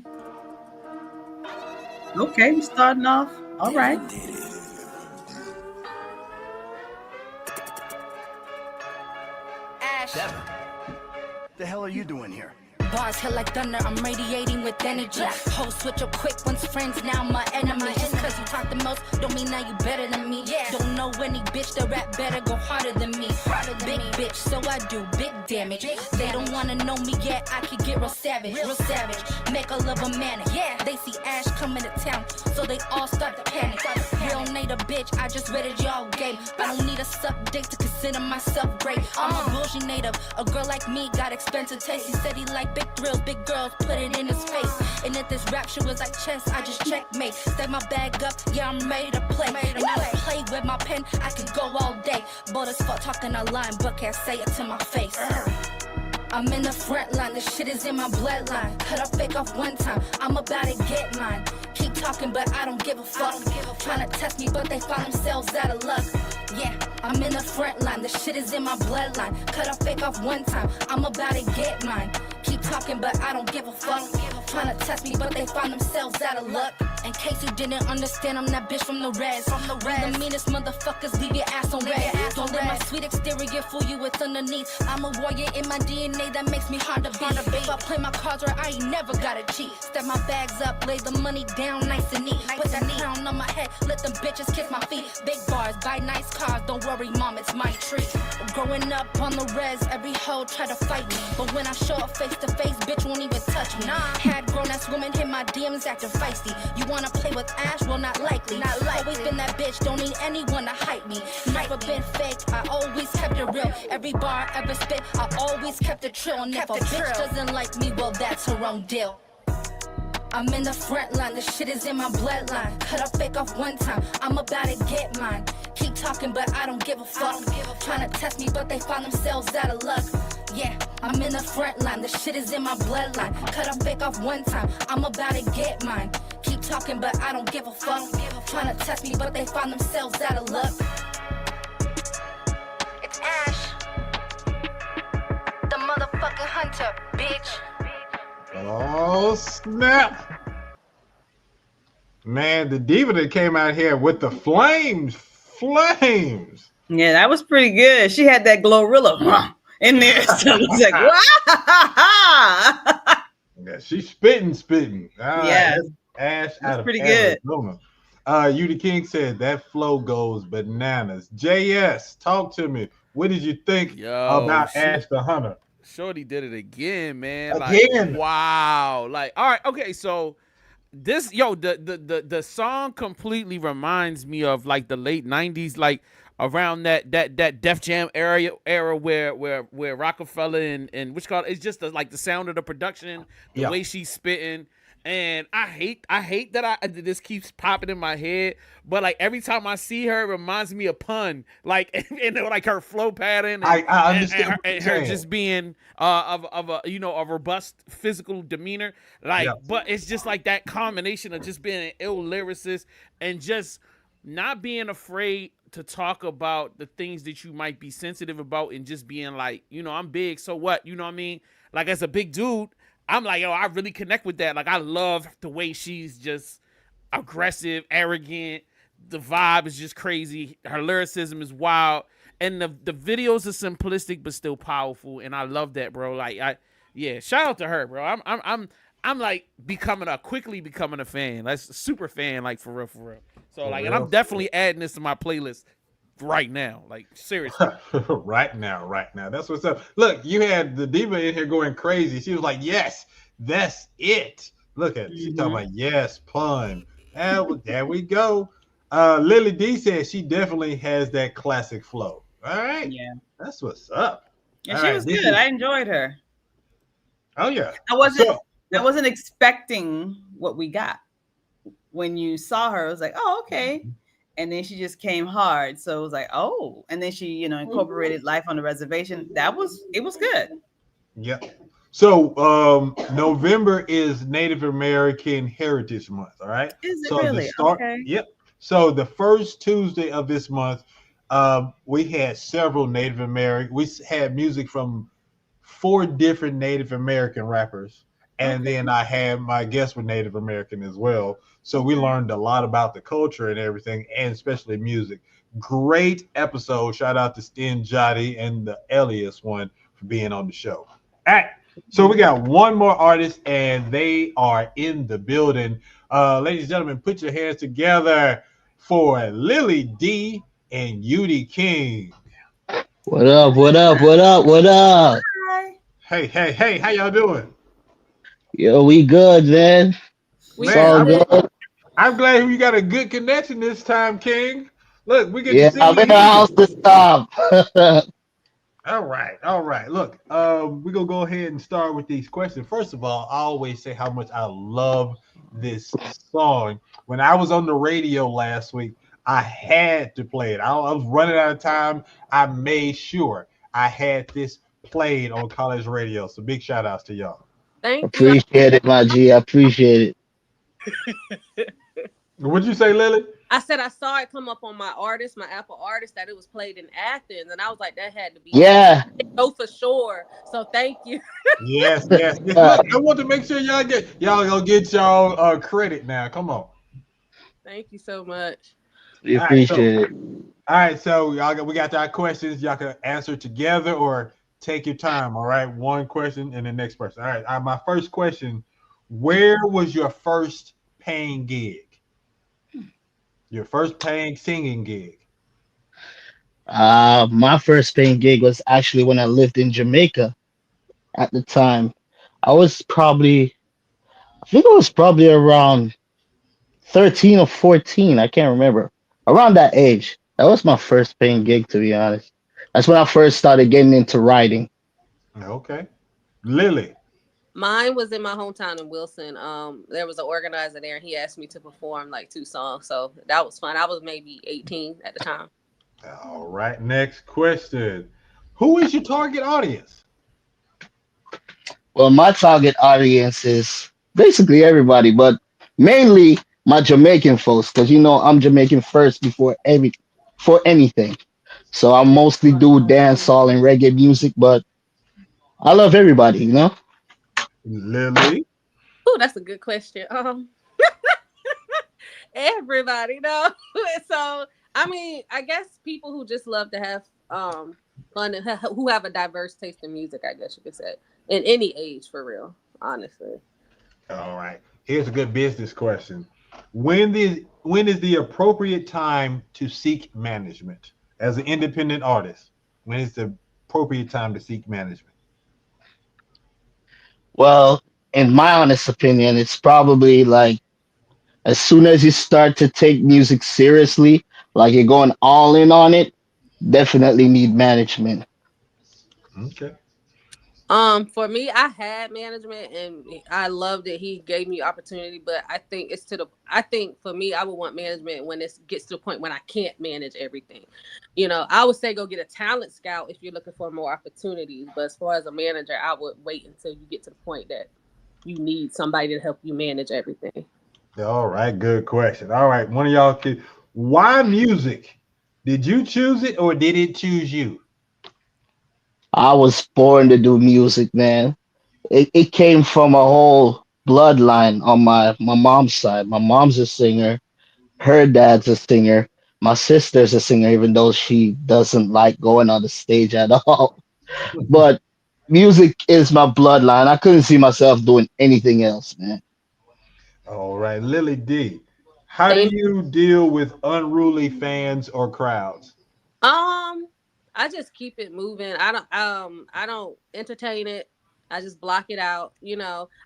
Speaker 8: Okay, we're starting off. All right.
Speaker 2: Ash.
Speaker 6: The hell are you doing here?
Speaker 2: Bars hit like thunder, I'm radiating with energy. Hoes switch up quick, once friends, now my enemy. Just cause you talk the most, don't mean now you better than me. Don't know any bitch that rap better, go harder than me. Big bitch, so I do big damage. They don't wanna know me yet, I could get real savage. Make a love a manic. They see Ash coming to town, so they all start to panic. Real native bitch, I just read it y'all game. I don't need a suck dick to consider myself great. I'm a bougie native, a girl like me got expensive taste. He said he like big thrills, big girls, put it in his face. And if this rap shit was like chess, I just checkmate. Step my bag up, yeah, I'm ready to play. And I don't play with my pen, I could go all day. Bold as fuck talking a line, but can't say it to my face. I'm in the front line, this shit is in my bloodline. Cut a fake off one time, I'm about to get mine. Keep talking, but I don't give a fuck. Trying to test me, but they found themselves out of luck. Yeah, I'm in the front line, this shit is in my bloodline. Cut a fake off one time, I'm about to get mine. Keep talking, but I don't give a fuck. Trying to test me, but they found themselves out of luck. In case you didn't understand, I'm that bitch from the res. The meanest motherfuckers, leave your ass on red. Don't let my sweet exterior fool you with underneath. I'm a warrior in my DNA, that makes me hard to beat. If I play my cards right, I ain't never gotta cheat. Step my bags up, lay the money down nice and neat. Put that crown on my head, let them bitches kiss my feet. Big bars, buy nice cars, don't worry mom, it's my treat. Growing up on the res, every hoe try to fight me. But when I show up face to face, bitch won't even touch me. Had grown ass women hit my DMs acting feisty. You wanna play with Ash? Well, not likely. Always been that bitch, don't need anyone to hype me. Never been fake, I always kept it real. Every bar I ever spit, I always kept it trill. And if a bitch doesn't like me, well, that's her own deal. I'm in the front line, this shit is in my bloodline. Cut a fake off one time, I'm about to get mine. Keep talking, but I don't give a fuck. Trying to test me, but they found themselves out of luck. Yeah, I'm in the front line, this shit is in my bloodline. Cut a fake off one time, I'm about to get mine. Keep talking, but I don't give a fuck. Trying to test me, but they found themselves out of luck. It's Ash, the motherfucking hunter, bitch.
Speaker 1: Oh, snap. Man, the diva that came out here with the flames.
Speaker 8: Yeah, that was pretty good. She had that Glorilla in there. So it's like, wow.
Speaker 1: Yeah, she's spitting.
Speaker 8: Yes.
Speaker 1: Ash out of
Speaker 8: pretty
Speaker 1: Arizona. UDKing said that flow goes bananas. JS, talk to me. What did you think about Ash the Hunter?
Speaker 9: Shorty did it again, man.
Speaker 1: Again.
Speaker 9: Like, wow. Like, all right, okay, so this, the song completely reminds me of like the late 90s, like around that Def Jam era where Rockefeller and which called it's just like the sound of the production, the way she's spitting. And I hate that this keeps popping in my head, but like every time I see her, it reminds me of Pun, like and like her flow pattern. And,
Speaker 1: I understand
Speaker 9: and her just being of a a robust physical demeanor, like. But it's just like that combination of just being an ill lyricist and just not being afraid to talk about the things that you might be sensitive about, and just being like, I'm big, so what? You know what I mean? Like as a big dude, I'm like, I really connect with that. Like, I love the way she's just aggressive, arrogant. The vibe is just crazy. Her lyricism is wild. And the videos are simplistic, but still powerful. And I love that, bro. Like, shout out to her, bro. I'm like quickly becoming a fan. Like, super fan, like, for real. So, like, and I'm definitely adding this to my playlist right now, like seriously.
Speaker 1: right now. That's what's up. Look, you had the diva in here going crazy. She was like, "Yes, that's it." Look at it. She's talking about yes, Pun. There we go. Lili D says she definitely has that classic flow. All right.
Speaker 8: Yeah.
Speaker 1: That's what's up.
Speaker 8: And she was good. I enjoyed her.
Speaker 1: Oh yeah.
Speaker 8: I wasn't expecting what we got. When you saw her, it was like, oh, okay. And then she just came hard. So it was like, oh. And then she, incorporated Life on the Reservation. It was good.
Speaker 1: Yep. So November is Native American Heritage Month, all right?
Speaker 8: Is it
Speaker 1: so
Speaker 8: really?
Speaker 1: Okay. Yep. So the first Tuesday of this month, We had several Native American. We had music from 4 different Native American rappers, and then I had my guests were Native American as well. So we learned a lot about the culture and everything, and especially music. Great episode. Shout out to Stin Jotty and the Elias one for being on the show. All right. So we got one more artist, and they are in the building. Ladies and gentlemen, put your hands together for Lili D and UDKing.
Speaker 13: What up? What up? What up? What up?
Speaker 1: Hey, how y'all doing?
Speaker 13: Yo, we good, man. It's all good.
Speaker 1: I'm glad you got a good connection this time, King. Look, we get
Speaker 13: Yeah,
Speaker 1: to see
Speaker 13: I'm in the house this time.
Speaker 1: All right. Look, we're gonna go ahead and start with these questions. First of all, I always say how much I love this song. When I was on the radio last week, I had to play it. I was running out of time. I made sure I had this played on college radio. So big shout outs to y'all.
Speaker 14: Thank you.
Speaker 13: Appreciate it, my G. I appreciate
Speaker 1: it. What'd you say, Lily?
Speaker 14: I said I saw it come up on my Apple artist, that it was played in Athens, and I was like, that had to be.
Speaker 13: Yeah.
Speaker 14: No, for sure. So thank you.
Speaker 1: Yes. Look, I want to make sure y'all gonna get y'all credit now. Come on.
Speaker 14: Thank you so much.
Speaker 13: We appreciate it.
Speaker 1: All right, so we got our questions. Y'all can answer together or take your time. All right, one question and the next person. All right, my first question: where was your first paying gig? Your first paying singing gig?
Speaker 13: My first paying gig was actually when I lived in Jamaica at the time. I think it was probably around 13 or 14. I can't remember. Around that age. That was my first paying gig, to be honest. That's when I first started getting into writing.
Speaker 1: Okay. Lily?
Speaker 14: Mine was in my hometown in Wilson. There was an organizer there, and he asked me to perform like 2 songs. So that was fun. I was maybe 18 at the time.
Speaker 1: All right. Next question. Who is your target audience?
Speaker 13: Well, my target audience is basically everybody, but mainly my Jamaican folks, because I'm Jamaican first before anything. So I mostly do dancehall and reggae music, but I love everybody,
Speaker 1: Lily?
Speaker 14: Oh, that's a good question. Everybody, no. So I mean, I guess people who just love to have fun and who have a diverse taste in music, I guess you could say, in any age, for real, honestly.
Speaker 1: All right. Here's a good business question. When is the appropriate time to seek management as an independent artist? When is the appropriate time to seek management?
Speaker 13: Well, in my honest opinion, it's probably like as soon as you start to take music seriously, like you're going all in on it, definitely need management.
Speaker 1: Okay.
Speaker 14: For me, I had management and I loved it. He gave me opportunity, but I think for me, I would want management when it gets to the point when I can't manage everything. I would say go get a talent scout if you're looking for more opportunities. But as far as a manager, I would wait until you get to the point that you need somebody to help you manage everything.
Speaker 1: All right. Good question. All right. One of y'all why music? Did you choose it or did it choose you?
Speaker 13: I was born to do music, man. It came from a whole bloodline on my mom's side. My mom's a singer. Her dad's a singer. My sister's a singer, even though she doesn't like going on the stage at all. But music is my bloodline. I couldn't see myself doing anything else, man.
Speaker 1: All right. Lili D, how do you deal with unruly fans or crowds?
Speaker 14: I just keep it moving. I don't entertain it. I just block it out.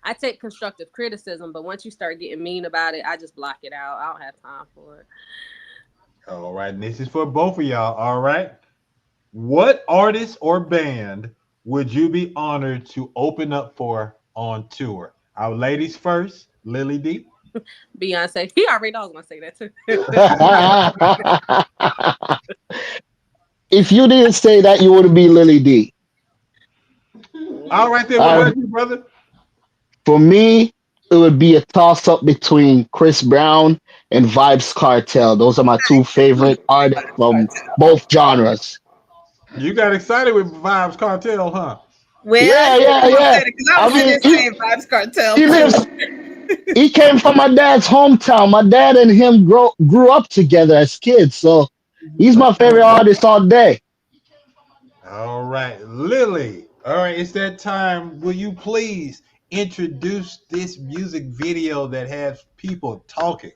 Speaker 14: I take constructive criticism, but once you start getting mean about it, I just block it out. I don't have time for it.
Speaker 1: All right. And this is for both of y'all. All right. What artist or band would you be honored to open up for on tour? Our ladies first, Lili D.
Speaker 14: Beyonce. He already knows when I say that too.
Speaker 13: If you didn't say that, you would be Lili D.
Speaker 1: All right, then. What about you, brother?
Speaker 13: For me, it would be a toss-up between Chris Brown and Vibes Cartel. Those are my two favorite artists from both genres.
Speaker 1: You got excited with Vibes Cartel, huh?
Speaker 8: Well,
Speaker 13: Yeah.
Speaker 8: Because I was in this same Vibes Cartel.
Speaker 13: He lives. He came from my dad's hometown. My dad and him grew up together as kids, so he's my favorite artist all day.
Speaker 1: All right, Lily. All right, it's that time. Will you please introduce this music video that has people talking?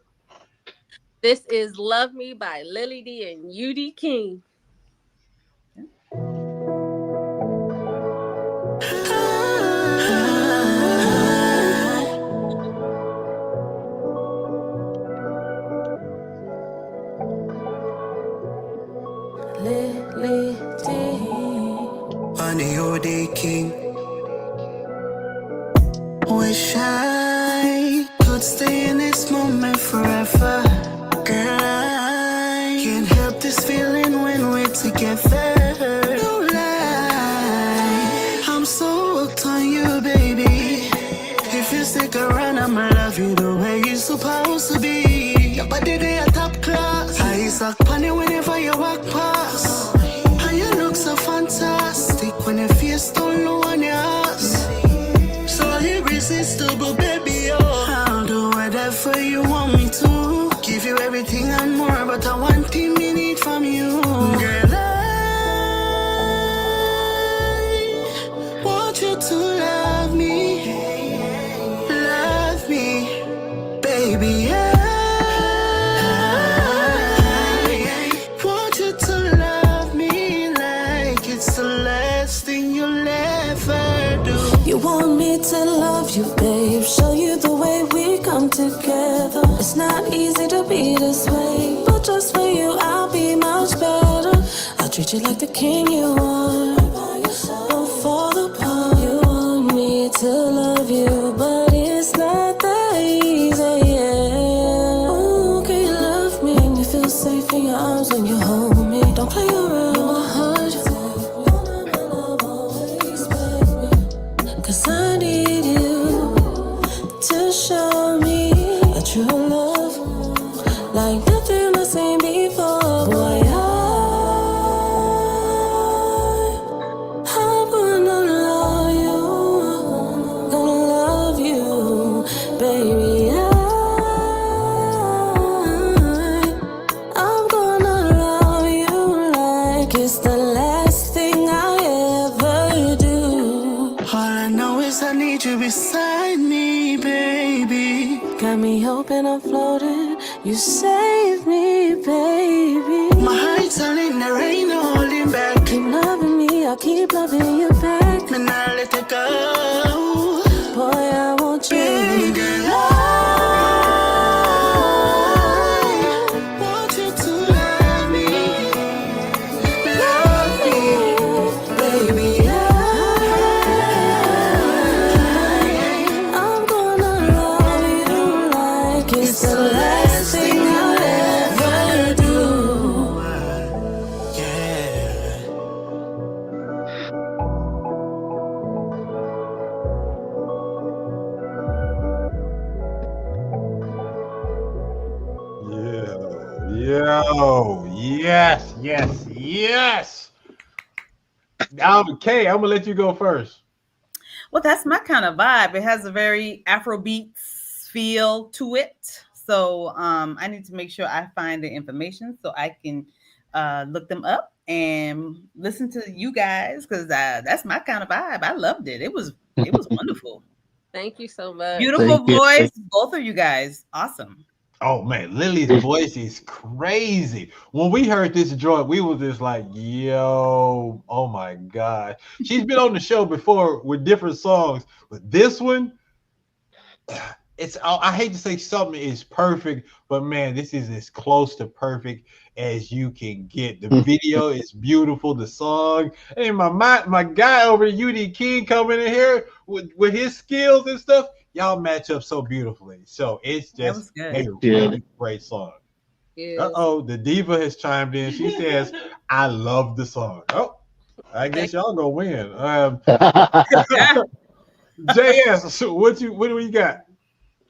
Speaker 14: This is Love Me by Lili D and UDKing.
Speaker 15: Lili D on the UDKing. Wish I could stay in this moment forever. Girl, I can't help this feeling when we're together. No lie, I'm so hooked on you, baby. If you stick around, I'ma love you the way you're supposed to be. Your body, they are top class. I suck funny whenever you walk past. And you look so fantastic when your face don't low on your ass. So irresistible, baby, oh. I'll do whatever you want me to. Give you everything and more, but I want thing me need from you. Girl, I want you to love me. Love me, baby, I want you to love me like it's the last thing you'll ever do. You want me to love you, babe, show you the way we come together. It's not easy to be this way, but just for you I'll be much better. I'll treat you like the king you are. Don't fall apart. You want me to love you, but it's not that easy, yeah. Ooh, can you love me? Make me feel safe in your arms when you hold me. Don't play around, you won't hurt you. Cause I need you to show me a true love like nothing I've seen before. Boy, I'm gonna love you, baby. I'm gonna love you like it's the last thing I ever do. All I know is I need you beside me, baby. Got me open, I'm floating. You save me, baby. My heart's telling there ain't no holding back. Keep loving me, I'll keep loving you back. And I'll let it go. Boy, I want you. Baby girl, I want you to love me. Love me, baby. I'm gonna love you like it's the last thing I'll ever do.
Speaker 1: Yo, yes. Kay, I'm gonna let you go first.
Speaker 8: Well, that's my kind of vibe. It has a very Afrobeat feel to it. So I need to make sure I find the information so I can look them up and listen to you guys, because that's my kind of vibe. I loved it. It was wonderful.
Speaker 14: Thank you so much.
Speaker 8: Beautiful voice, both of you guys. Awesome.
Speaker 1: Oh man, Lily's voice is crazy. When we heard this joint, we was just like, yo, oh my God. She's been on the show before with different songs, but this one, I hate to say something is perfect, but man, this is as close to perfect as you can get. The video is beautiful, the song, and my guy over at UDKing coming in here with his skills and stuff. Y'all match up so beautifully. So it's just a really great song. The diva has chimed in. She says, I love the song. Oh, I guess y'all gonna win. JS, what do you got?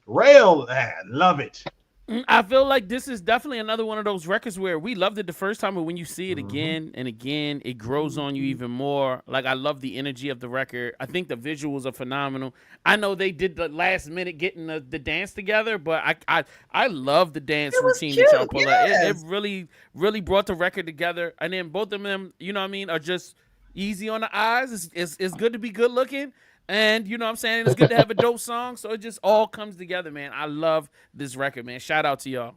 Speaker 1: Rail, love it.
Speaker 9: I feel like this is definitely another one of those records where we loved it the first time, but when you see it again and again, it grows on you even more. Like, I love the energy of the record. I think the visuals are phenomenal. I know they did the last minute getting the dance together, but I love the dance routine that y'all pull out. It really, really brought the record together. And then both of them, you know what I mean, are just easy on the eyes. It's good to be good looking. And you know what I'm saying? It's good to have a dope song. So it just all comes together, man. I love this record, man. Shout out to y'all.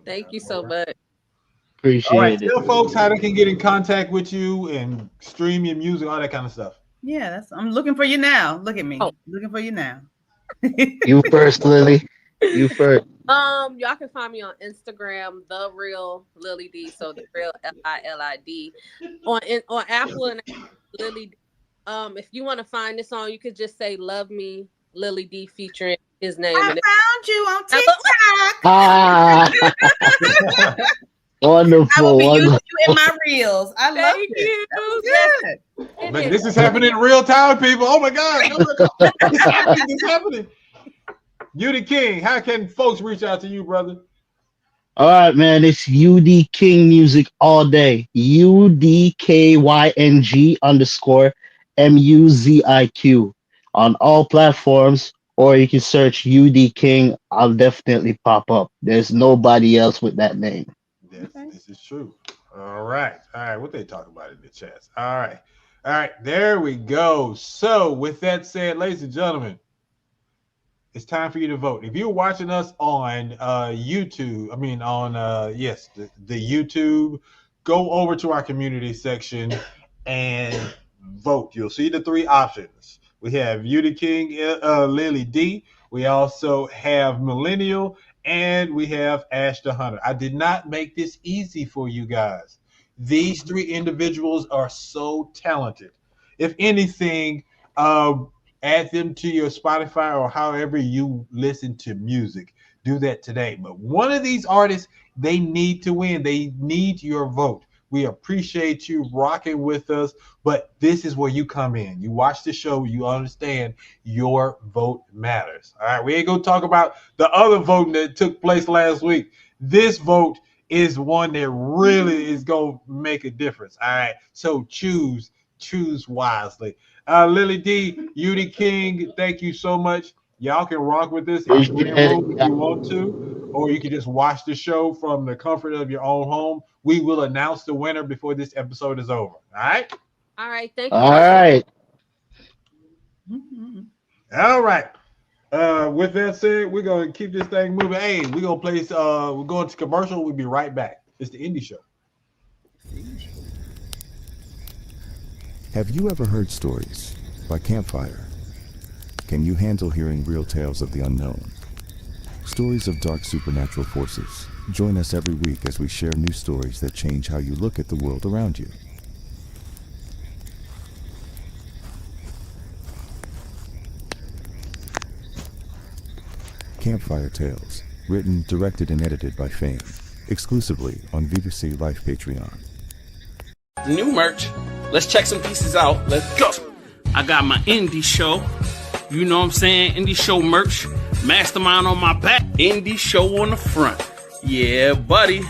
Speaker 14: Thank you so much.
Speaker 1: All right, tell folks how they can get in contact with you and stream your music, all that kind of stuff.
Speaker 8: Yeah, I'm looking for you now. Look at me. Looking for you now.
Speaker 13: You first, Lily. You first.
Speaker 14: Y'all can find me on Instagram, the real Lili D. So the real LILID. On Apple and Lili D. If you want to find this song, you could just say "Love Me," Lili D featuring his name.
Speaker 8: I found you on TikTok.
Speaker 13: Wonderful.
Speaker 8: I will be using you in my reels. I love it. That was good.
Speaker 1: Man, this is happening in real time, people. Oh my God. It's happening. UDKing, how can folks reach out to you, brother?
Speaker 13: All right, man. It's UDKing music all day. UDKYNG_MUZIQ on all platforms, or you can search UDKing. I'll definitely pop up. There's nobody else with that name.
Speaker 1: This is true. All right. What they talk about in the chats. All right. There we go. So with that said, ladies and gentlemen, it's time for you to vote. If you're watching us on YouTube, the YouTube, go over to our community section and vote. You'll see the three options. We have UDKing, Lili D. We also have Millinniul, and we have Ash the Hunter. I did not make this easy for you guys. These three individuals are so talented. If anything, add them to your Spotify or however you listen to music. Do that today. But one of these artists, they need to win. They need your vote. We appreciate you rocking with us, but this is where you come in. You watch the show, you understand your vote matters. All right, we ain't gonna talk about the other voting that took place last week. This vote is one that really is gonna make a difference. All right, so choose wisely. Lili D, UDKing, thank you so much. Y'all can rock with this in the room if you want to, or you can just watch the show from the comfort of your own home. We will announce the winner before this episode is over. All right?
Speaker 14: All right. Thank you.
Speaker 13: All right.
Speaker 1: All right. With that said, we're going to keep this thing moving. Hey, we're going to place, we're going to commercial. We'll be right back. It's the Indie Show.
Speaker 5: Have you ever heard stories by campfire? Can you handle hearing real tales of the unknown? Stories of dark supernatural forces. Join us every week as we share new stories that change how you look at the world around you. Campfire Tales, written, directed, and edited by Fame, exclusively on VBC Life Patreon.
Speaker 9: New merch. Let's check some pieces out. Let's go. I got my indie show. You know what I'm saying? Indie show merch. Mastermind on my back. Indie show on the front. Yeah, buddy.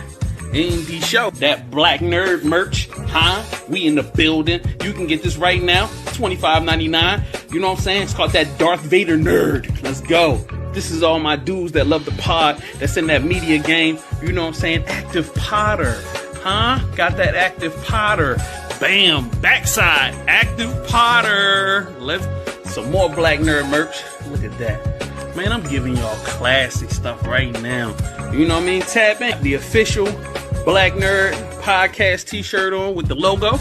Speaker 9: Indie show. That black nerd merch. Huh? We in the building. You can get this right now. $25.99. You know what I'm saying? It's called that Darth Vader nerd. Let's go. This is all my dudes that love the pod. That's in that media game. You know what I'm saying? Active Potter. Huh? Got that Active Potter. Bam. Backside. Active Potter. Let's some more black nerd merch. Look at that. Man, I'm giving y'all classic stuff right now. You know what I mean? Tap in. The official Black Nerd podcast t-shirt on with the logo.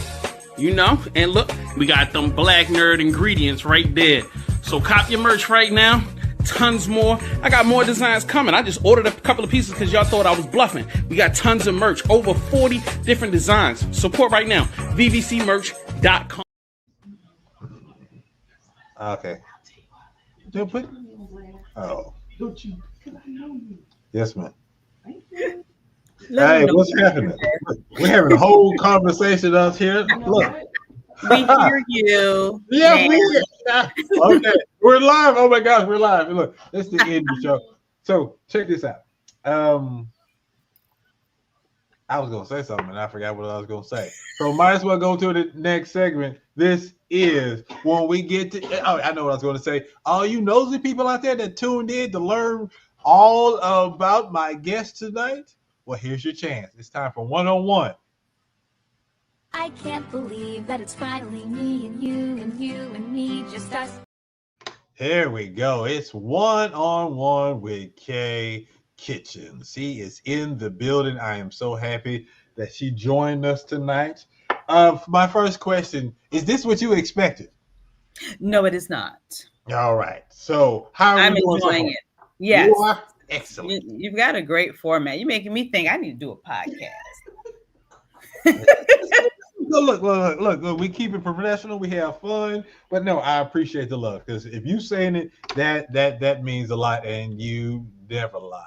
Speaker 9: You know? And look, we got them black nerd ingredients right there. So cop your merch right now. Tons more. I got more designs coming. I just ordered a couple of pieces because y'all thought I was bluffing. We got tons of merch. Over 40 different designs. Support right now. VVCmerch.com.
Speaker 1: Okay. Oh. Yes, man. Hey, what's happening? We're having a whole conversation up here. Look.
Speaker 8: We hear you.
Speaker 1: Yeah, we hear. Okay, we're live. Oh my gosh, we're live. Look, it's the Indie Show. So check this out. I was gonna say something and I forgot what I was gonna say. So might as well go to the next segment. This is when we get to. Oh, I know what I was gonna say. All you nosy people out there that tuned in to learn all about my guest tonight. Well, here's your chance. It's time for one-on-one.
Speaker 16: I can't believe that it's finally me and you and me, just us.
Speaker 1: Here we go. It's one-on-one with Kay Kitchens. He is in the building. I am so happy that she joined us tonight. My first question, is this what you expected?
Speaker 8: No, it is not.
Speaker 1: All right. So how are
Speaker 8: I'm
Speaker 1: we doing
Speaker 8: enjoying
Speaker 1: so
Speaker 8: it. Yes.
Speaker 1: You are excellent.
Speaker 8: You've got a great format. You're making me think I need to do a podcast.
Speaker 1: Look, we keep it professional, we have fun, but no, I appreciate the love, because if you saying it, that means a lot, and you never lie.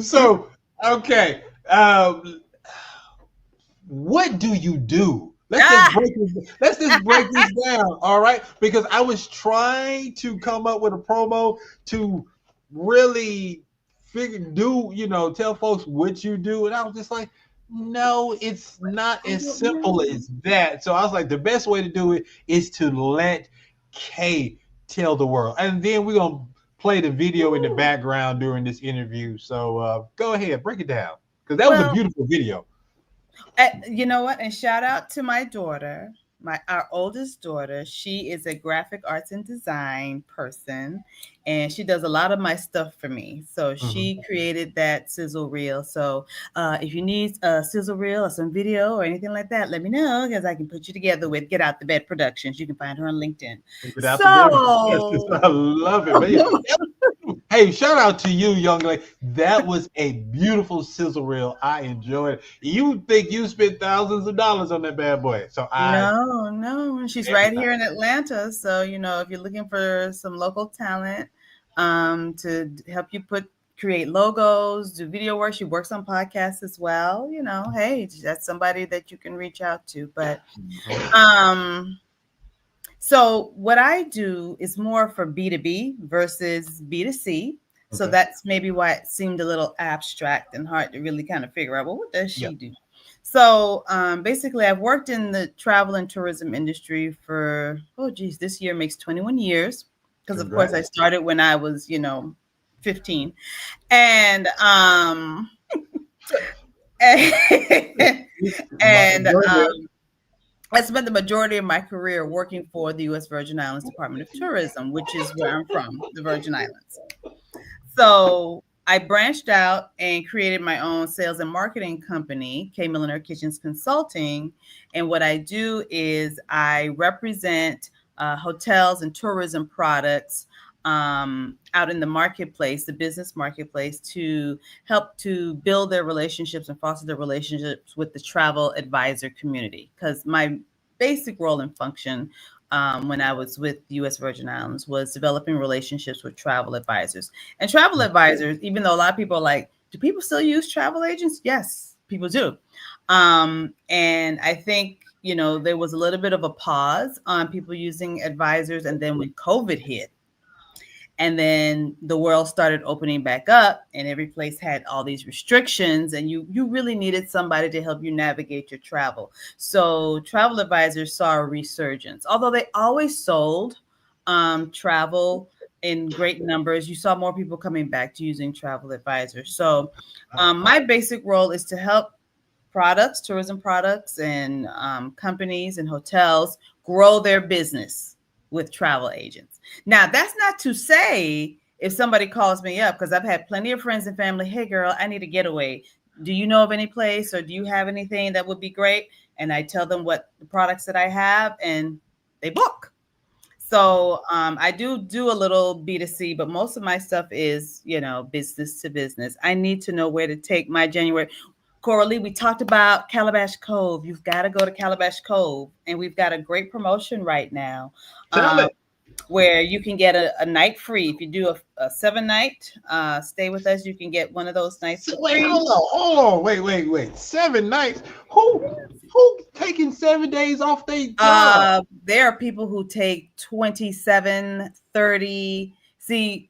Speaker 1: So, okay, what do you do? Let's just break this down, all right? Because I was trying to come up with a promo to really tell folks what you do, and I was just like, no, it's not as simple as that. So I was like, the best way to do it is to let Kay tell the world, and then we're gonna play the video in the background during this interview. So go ahead, break it down, because that was a beautiful video.
Speaker 8: You know what? And shout out to my daughter, our oldest daughter. She is a graphic arts and design person, and she does a lot of my stuff for me. So she created that sizzle reel. So if you need a sizzle reel or some video or anything like that, let me know, because I can put you together with Get Out the Bed Productions. You can find her on LinkedIn.
Speaker 1: I love it, man. Hey, shout out to you, young lady. That was a beautiful sizzle reel. I enjoyed it. You think you spent thousands of dollars on that bad boy? So
Speaker 8: no, she's right here in Atlanta. So if you're looking for some local talent to help you create logos, do video work, she works on podcasts as well. Hey, that's somebody that you can reach out to. But so what I do is more for B2B versus B2C. So that's maybe why it seemed a little abstract and hard to really kind of figure out, well, what does she do? So basically, I've worked in the travel and tourism industry for, this year makes 21 years. Because, of course, I started when I was, 15. And I spent the majority of my career working for the U.S. Virgin Islands Department of Tourism, which is where I'm from, the Virgin Islands. So I branched out and created my own sales and marketing company, Milliner Kitchens Consulting. And what I do is I represent hotels and tourism products out in the marketplace, the business marketplace, to help to build their relationships and foster their relationships with the travel advisor community. Because my basic role and function when I was with U.S. Virgin Islands was developing relationships with travel advisors. And travel advisors, even though a lot of people are like, do people still use travel agents? Yes, people do. And I think, there was a little bit of a pause on people using advisors. And then when COVID hit, and then the world started opening back up, and every place had all these restrictions, and you really needed somebody to help you navigate your travel. So travel advisors saw a resurgence. Although they always sold travel in great numbers, you saw more people coming back to using travel advisors. So my basic role is to help tourism products and companies and hotels grow their business with travel agents. Now, that's not to say if somebody calls me up, because I've had plenty of friends and family, hey, girl, I need a getaway. Do you know of any place, or do you have anything that would be great? And I tell them what the products that I have, and they book. So I do a little B2C, but most of my stuff is, business to business. I need to know where to take my January. Coralie, we talked about Calabash Cove. You've got to go to Calabash Cove, and we've got a great promotion right now. Where you can get a night free. If you do a 7-night stay with us, you can get one of those nights.
Speaker 1: Wait, hold on. Wait. 7 nights? Who taking 7 days off their job?
Speaker 8: There are people who take 27, 30. See,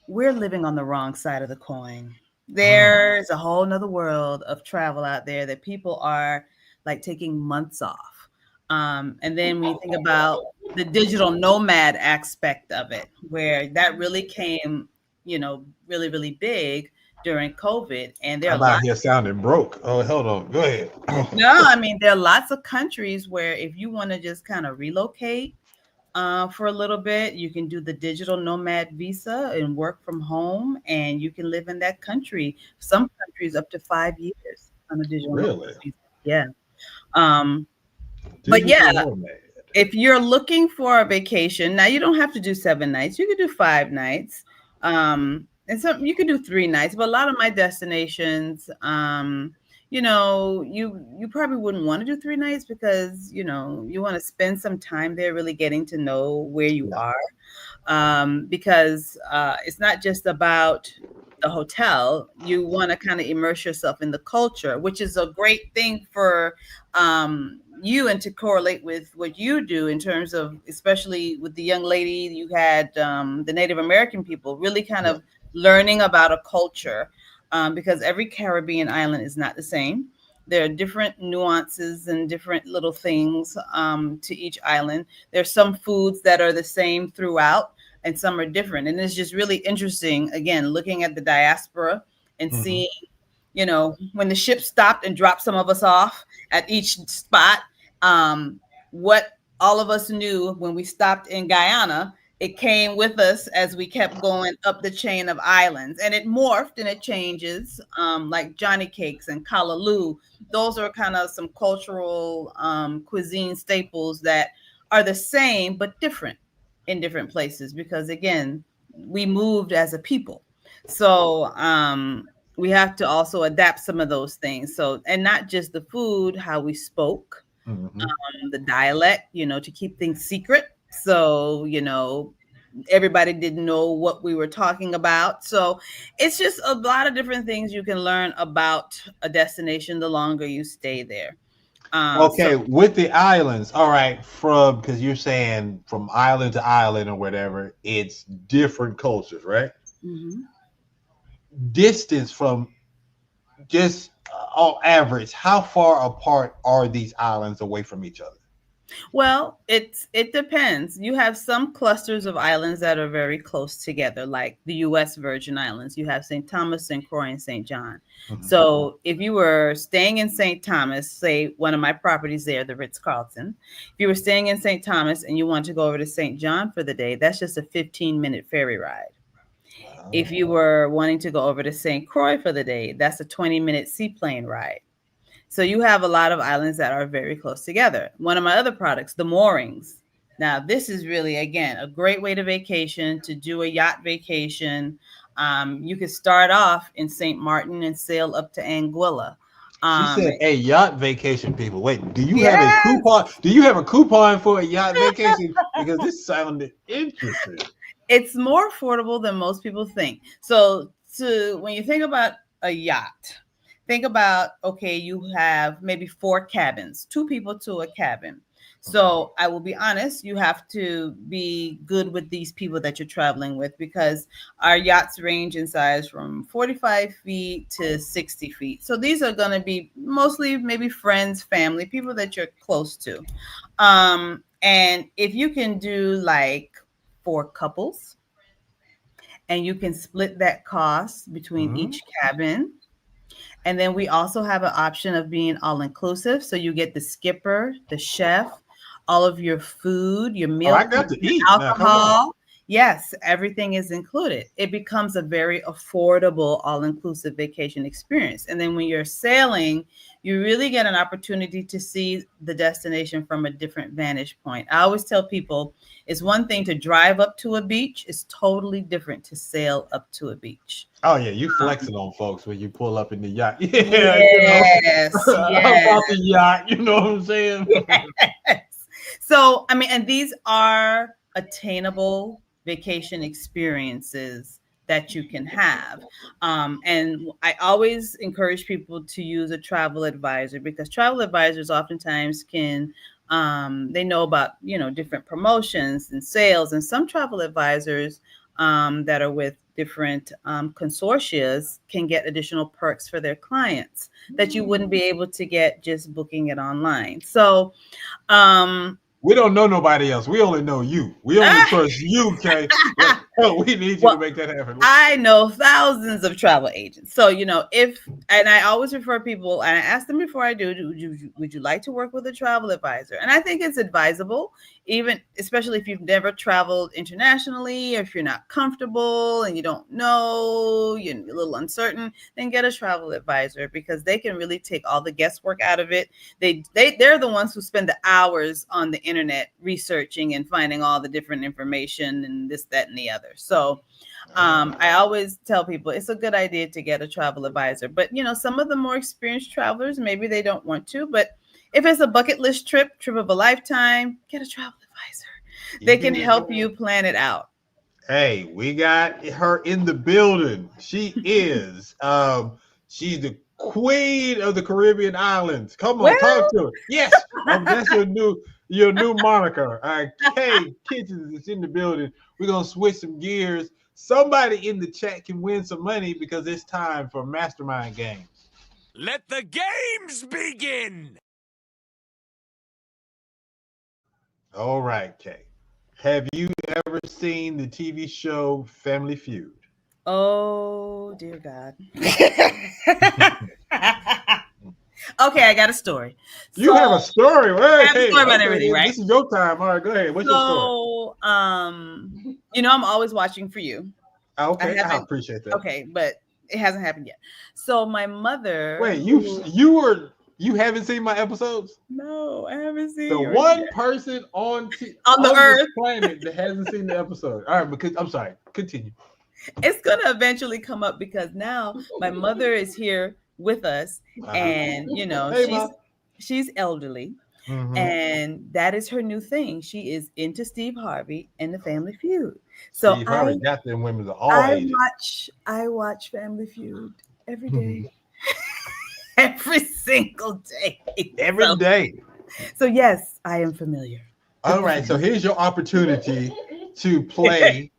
Speaker 8: we're living on the wrong side of the coin. There's a whole nother world of travel out there that people are like taking months off. And then when you think about the digital nomad aspect of it, where that really came, really, really big during COVID. And there are
Speaker 1: I'm out
Speaker 8: lots.
Speaker 1: here sounding broke. Oh, hold on. Go ahead.
Speaker 8: No, I mean, there are lots of countries where if you want to just kind of relocate for a little bit, you can do the digital nomad visa and work from home, and you can live in that country. Some countries up to 5 years on a digital nomad
Speaker 1: Really?
Speaker 8: visa. Yeah. But yeah, if you're looking for a vacation, now you don't have to do 7 nights. You could do 5 nights. And some you could do 3 nights, but a lot of my destinations, you probably wouldn't want to do 3 nights because, you want to spend some time there really getting to know where you are. Because it's not just about the hotel. You want to kind of immerse yourself in the culture, which is a great thing for you and to correlate with what you do in terms of, especially with the young lady you had, the Native American people, really kind of learning about a culture, because every Caribbean island is not the same. There are different nuances and different little things to each island. There's some foods that are the same throughout and some are different. And it's just really interesting, again, looking at the diaspora and seeing, when the ship stopped and dropped some of us off at each spot, what all of us knew when we stopped in Guyana, it came with us as we kept going up the chain of islands, and it morphed and it changes, like Johnny Cakes and Callaloo. Those are kind of some cultural cuisine staples that are the same but different in different places because, again, we moved as a people. So we have to also adapt some of those things. So, and not just the food, how we spoke, the dialect, to keep things secret. So, everybody didn't know what we were talking about. So it's just a lot of different things you can learn about a destination the longer you stay there.
Speaker 1: Okay, with the islands, all right, because you're saying from island to island or whatever, it's different cultures, right? Distance from just on average, how far apart are these islands away from each other?
Speaker 8: Well, it depends. You have some clusters of islands that are very close together, like the U.S. Virgin Islands. You have St. Thomas, St. Croix, and St. John. So if you were staying in St. Thomas, say one of my properties there, the Ritz-Carlton, if you were staying in St. Thomas and you want to go over to St. John for the day, that's just a 15-minute ferry ride. If you were wanting to go over to St. Croix for the day, that's a 20-minute seaplane ride. So you have a lot of islands that are very close together. One of my other products, the moorings. Now, this is really, again, a great way to vacation, to do a yacht vacation. You could start off in St. Martin and sail up to Anguilla.
Speaker 1: She said a yacht vacation, people. Wait, do you have a coupon? Do you have a coupon for a yacht vacation? Because this sounded interesting.
Speaker 8: It's more affordable than most people think. So when you think about a yacht, think about, okay, you have maybe 4 cabins, 2 people to a cabin. So I will be honest, you have to be good with these people that you're traveling with because our yachts range in size from 45 feet to 60 feet. So these are going to be mostly maybe friends, family, people that you're close to. And if you can do like 4 couples and you can split that cost between each cabin. And then we also have an option of being all-inclusive. So you get the skipper, the chef, all of your food, your meal,
Speaker 1: I got to eat.
Speaker 8: alcohol. Yes, everything is included. It becomes a very affordable, all-inclusive vacation experience. And then when you're sailing, you really get an opportunity to see the destination from a different vantage point. I always tell people it's one thing to drive up to a beach. It's totally different to sail up to a beach.
Speaker 1: Oh, yeah, you flexing on folks when you pull up in the yacht. Yeah,
Speaker 8: yes,
Speaker 1: about the yacht, you know what I'm saying?
Speaker 8: Yes. So, I mean, and these are attainable vacation experiences that you can have. And I always encourage people to use a travel advisor because travel advisors oftentimes can, they know about, different promotions and sales. And some travel advisors that are with different consortia can get additional perks for their clients that you wouldn't be able to get just booking it online. So
Speaker 1: we don't know nobody else. We only know you. We only trust you, Kay. We need you to make that happen.
Speaker 8: I know thousands of travel agents. So, and I always refer people, and I ask them before I do, would you like to work with a travel advisor? And I think it's advisable, especially if you've never traveled internationally, or if you're not comfortable and you don't know, you're a little uncertain, then get a travel advisor, because they can really take all the guesswork out of it. They're the ones who spend the hours on the internet researching and finding all the different information and this, that, and the other. So I always tell people it's a good idea to get a travel advisor, but some of the more experienced travelers, maybe they don't want to, but if it's a bucket list trip of a lifetime, get a travel advisor. They can help you plan it out.
Speaker 1: Hey, we got her in the building. She is she's the queen of the Caribbean islands. Come on, talk to her. Yes, that's your new moniker. Kay Kitchens is in the building. We're gonna switch some gears. Somebody in the chat can win some money because it's time for Mastermind Games.
Speaker 6: Let the games begin.
Speaker 1: All right, Kay. Have you ever seen the TV show Family Feud?
Speaker 8: Oh, dear God. Okay, I got a story.
Speaker 1: You have a story.
Speaker 8: I have a story about everything, right?
Speaker 1: This is your time. All right, go ahead. What's your story?
Speaker 8: I'm always watching for you.
Speaker 1: Okay, I appreciate that.
Speaker 8: Okay, but it hasn't happened yet. So my mother.
Speaker 1: Wait, you haven't seen my episodes?
Speaker 8: No, I haven't seen
Speaker 1: the one yet. Person on
Speaker 8: the earth
Speaker 1: planet that hasn't seen the episode. All right, because I'm sorry. Continue.
Speaker 8: It's gonna eventually come up because now my mother is here with us, and she's elderly, and that is her new thing. She is into Steve Harvey and the Family Feud. So
Speaker 1: Steve Harvey got them women of all ages.
Speaker 8: I watch Family Feud every day. Every single day.
Speaker 1: Every day.
Speaker 8: So yes, I am familiar.
Speaker 1: All right, so here's your opportunity to play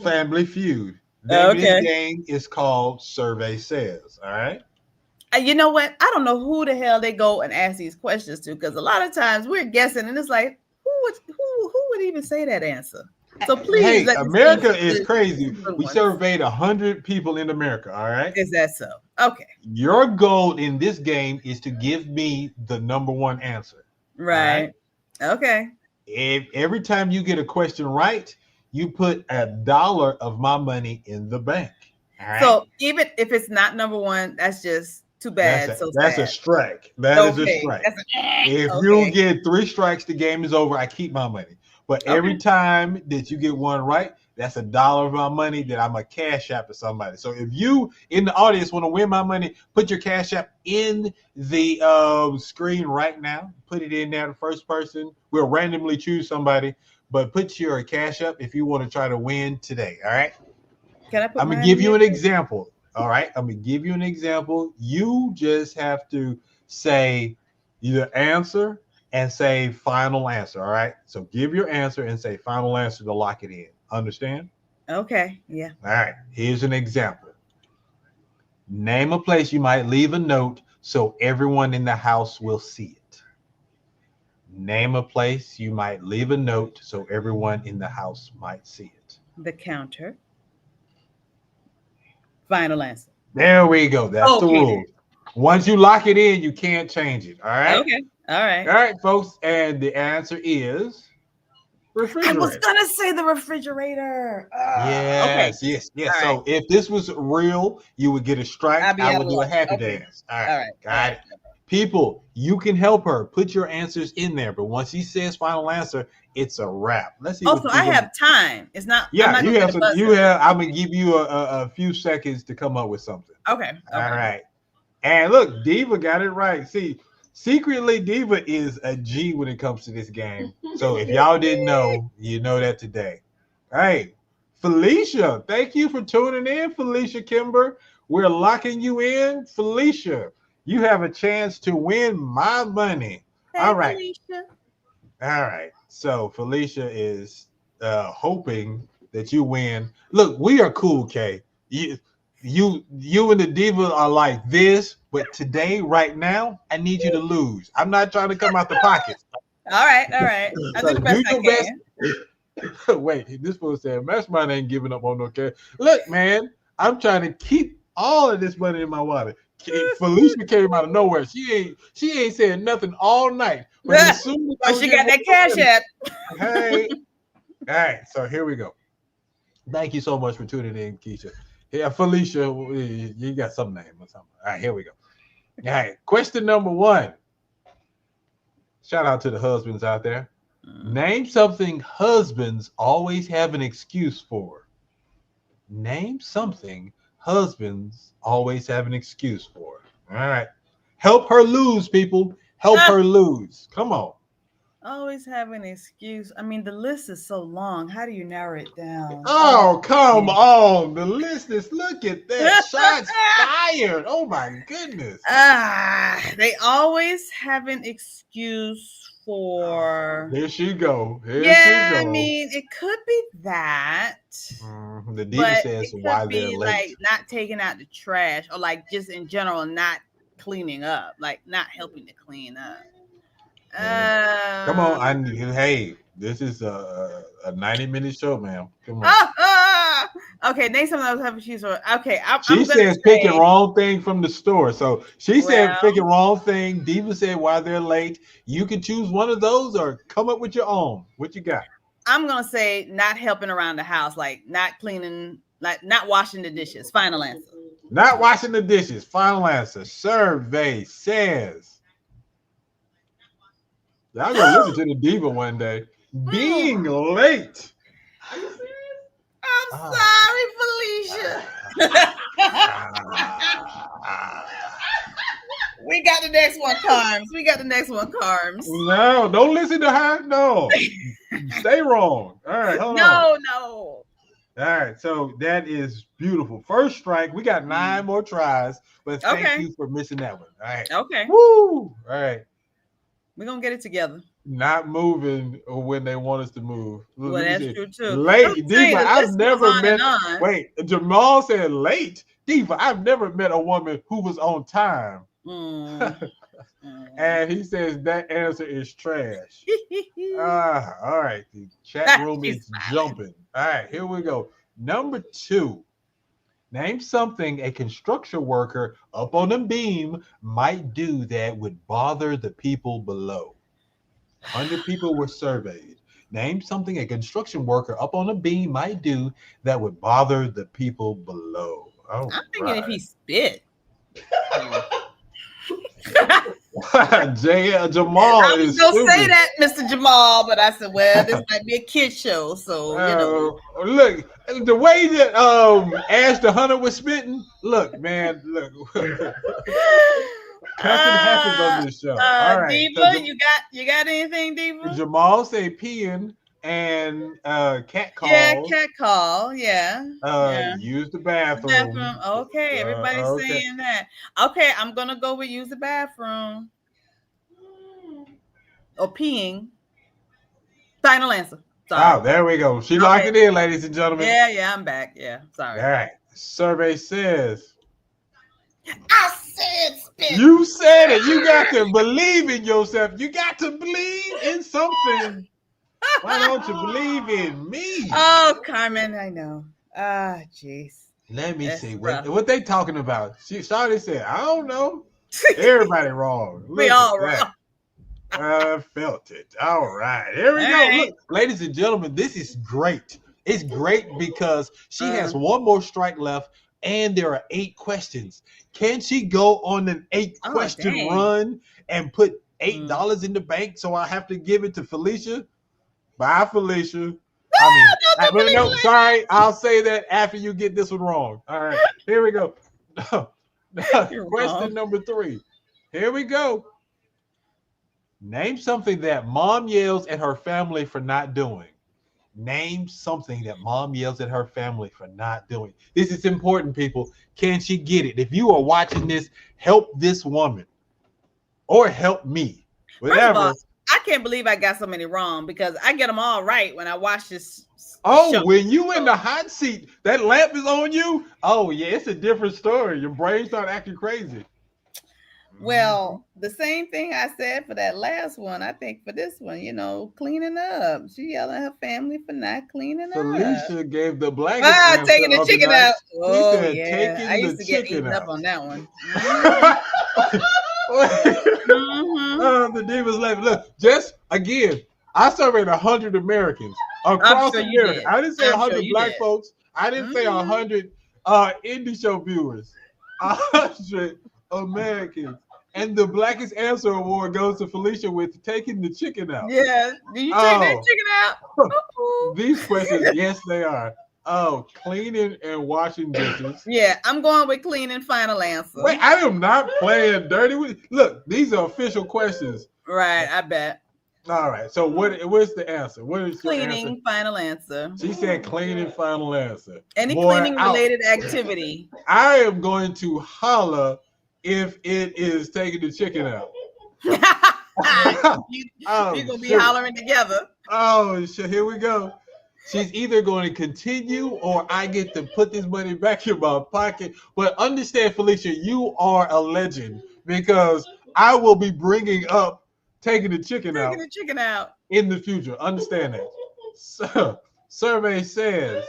Speaker 1: Family Feud. This game is called Survey Says. All right.
Speaker 8: You know what? I don't know who the hell they go and ask these questions to, because a lot of times we're guessing, and it's like, who would even say that answer? So please,
Speaker 1: America is crazy. We surveyed 100 people in America. All right.
Speaker 8: Is that so? Okay.
Speaker 1: Your goal in this game is to give me the number one answer.
Speaker 8: Right. Okay.
Speaker 1: If every time you get a question right, you put $1 of my money in the bank. All right?
Speaker 8: So even if it's not number one, that's just too bad.
Speaker 1: That's a strike. That is a strike. If you get 3 strikes, the game is over. I keep my money. But every time that you get one right, that's $1 of my money that I'm a cash app to somebody. So if you in the audience want to win my money, put your cash app in the screen right now. Put it in there. The first person, we'll randomly choose somebody, but put your cash app if you want to try to win today. All right. I'm gonna give you an example. All right. I'm gonna give you an example. You just have to say either answer and say final answer. All right. So give your answer and say final answer to lock it in. Understand?
Speaker 8: Okay. Yeah.
Speaker 1: All right. Here's an example. Name a place you might leave a note so everyone in the house will see it. Name a place you might leave a note so everyone in the house might see it.
Speaker 8: The counter. Final answer.
Speaker 1: There we go. That's the rule. Once you lock it in, you can't change it. All right.
Speaker 8: Okay. All right.
Speaker 1: All right, folks. And the answer is refrigerator.
Speaker 8: I was gonna say the refrigerator.
Speaker 1: Yes. Right. So if this was real, you would get a strike. I would do a happy dance. All right. Got it. People, you can help her. Put your answers in there. But once he says final answer, it's a wrap. Let's see.
Speaker 8: Also, I have time. It's not.
Speaker 1: Yeah, you have. I'm gonna give you a few seconds to come up with something.
Speaker 8: Okay.
Speaker 1: All right. And look, Diva got it right. See, secretly, Diva is a G when it comes to this game. So if y'all didn't know, you know that today. Hey, Felicia, thank you for tuning in, Felicia Kimber. We're locking you in, Felicia. You have a chance to win my money.
Speaker 8: Hey,
Speaker 1: all right.
Speaker 8: Felicia.
Speaker 1: All right. So Felicia is hoping that you win. Look, we are cool, Kay. You and the diva are like this, but today, right now, I need you to lose. I'm not trying to come out the pocket.
Speaker 8: All right. I'll do the best I can.
Speaker 1: Wait, this fool said, Mastermind ain't giving up on no cash. Look, man, I'm trying to keep all of this money in my wallet. Felicia came out of nowhere. She ain't saying nothing all night. But as soon as
Speaker 8: she got that cash app.
Speaker 1: Hey. All right, so here we go. Thank you so much for tuning in, Keisha. Yeah, Felicia, you got some name or something. All right, here we go. All right, question number 1. Shout out to the husbands out there. Name something husbands always have an excuse for. Name something husbands always have an excuse for. All right. Help her lose, people. Help her lose. Come on.
Speaker 8: Always have an excuse. I mean, the list is so long. How do you narrow it down?
Speaker 1: Oh, come on. The list is, look at that. Shots fired. Oh, my goodness.
Speaker 8: They always have an excuse for.
Speaker 1: Here she go.
Speaker 8: I mean, it could be that.
Speaker 1: The diva says why they're late.
Speaker 8: Like not taking out the trash, or like just in general not cleaning up, like not helping to clean up.
Speaker 1: Come on, hey, this is a 90-minute show, man. Come on.
Speaker 8: Okay, name some of those have she's okay.
Speaker 1: She says picking wrong thing from the store. So she said picking wrong thing. Diva said why they're late. You can choose one of those or come up with your own. What you got?
Speaker 8: I'm gonna say not helping around the house, like not cleaning, like not washing the dishes. Final answer.
Speaker 1: Not washing the dishes. Final answer. Survey says. Y'all gonna listen to the diva one day. Being late.
Speaker 8: I'm sorry, Felicia. We got the next one, Carms.
Speaker 1: No, don't listen to her. No. Stay wrong. All right, hold on.
Speaker 8: No.
Speaker 1: All right, so that is beautiful. First strike. We got 9 more tries, but thank you for missing that one. All right.
Speaker 8: Okay.
Speaker 1: Woo! All right.
Speaker 8: We're gonna get it together.
Speaker 1: Not moving when they want us to move.
Speaker 8: Well, that's true too.
Speaker 1: Late, Diva. I've never met. Wait, Jamal said late. Diva, I've never met a woman who was on time. And he says that answer is trash. All right, the chat room is jumping. All right, here we go. Number 2. Name something a construction worker up on a beam might do that would bother the people below. 100 people were surveyed. Name something a construction worker up on a beam might do that would bother the people below. Oh,
Speaker 8: I'm thinking if he spit.
Speaker 1: Jamal
Speaker 8: I was gonna say that, Mr. Jamal, but I said, well, this might be a kid show, so you know.
Speaker 1: Look, the way that Ash the Hunter was spitting. Look, man, look. Nothing happens on this show. All right,
Speaker 8: Diva, so you got anything, Diva?
Speaker 1: Jamal say peeing and cat call.
Speaker 8: Yeah, cat call. Yeah.
Speaker 1: Use the bathroom.
Speaker 8: Okay, everybody's saying that. Okay, I'm gonna go with use the bathroom or peeing. Final answer. Sorry.
Speaker 1: Oh, there we go. She locked it in, ladies and gentlemen.
Speaker 8: Yeah, I'm back. Yeah, sorry.
Speaker 1: All right. Survey says.
Speaker 8: I said spit.
Speaker 1: You said it. You got to believe in yourself. You got to believe in something. Why don't you believe in me?
Speaker 8: Oh, Carmen, I know. Jeez.
Speaker 1: Let me see what they talking about. Shawty said, I don't know. Everybody wrong.
Speaker 8: We all wrong.
Speaker 1: I felt it. All right. Here we go. Look, ladies and gentlemen, this is great. It's great because she has one more strike left and there are 8 questions. Can she go on an 8-question run and put $8 in the bank? So I have to give it to Felicia. Bye, Felicia. No, sorry. I'll say that after you get this one wrong. All right. Here we go. Question number 3. Here we go. Name something that mom yells at her family for not doing. Name something that mom yells at her family for not doing. This is important, people. Can she get it? If you are watching this, help this woman or help me. Whatever.
Speaker 8: First of all, I can't believe I got so many wrong because I get them all right when I watch this.
Speaker 1: Oh,
Speaker 8: show.
Speaker 1: when you in the hot seat, that lamp is on you. Oh yeah, it's a different story. Your brain start acting crazy.
Speaker 8: Well, the same thing I said for that last one, I think for this one, cleaning up. She yelling at her family for not cleaning
Speaker 1: Felicia
Speaker 8: up.
Speaker 1: gave the blackest answer
Speaker 8: Taking the
Speaker 1: of
Speaker 8: chicken
Speaker 1: night.
Speaker 8: out. Oh,
Speaker 1: She said,
Speaker 8: yeah.
Speaker 1: taking
Speaker 8: I used
Speaker 1: the
Speaker 8: to get
Speaker 1: chicken
Speaker 8: eaten
Speaker 1: out.
Speaker 8: up on that one.
Speaker 1: The Divas left. Look, just again, I surveyed 100 Americans across
Speaker 8: sure you
Speaker 1: America.
Speaker 8: did.
Speaker 1: I didn't say
Speaker 8: I'm
Speaker 1: 100
Speaker 8: sure you
Speaker 1: black
Speaker 8: did.
Speaker 1: folks. I didn't say 100 indie show viewers. 100 Americans. And the Blackest Answer Award goes to Felicia with taking the chicken out.
Speaker 8: Yeah. Do you take that chicken out?
Speaker 1: These questions, yes, they are. Oh, cleaning and washing dishes.
Speaker 8: Yeah, I'm going with cleaning final answer.
Speaker 1: Wait, I am not playing dirty with. Look, these are official questions.
Speaker 8: Right, I bet.
Speaker 1: All right. So what's the answer? What is your
Speaker 8: Cleaning
Speaker 1: answer?
Speaker 8: final answer.
Speaker 1: She said cleaning final answer.
Speaker 8: Any
Speaker 1: Boy,
Speaker 8: cleaning related activity.
Speaker 1: I am going to holler if it is taking the chicken out.
Speaker 8: You're gonna be hollering together.
Speaker 1: Oh shit, here we go. She's either going to continue or I get to put this money back in my pocket. But understand, Felicia, you are a legend because I will be bringing up taking the chicken out in the future. Understand that. So, survey says,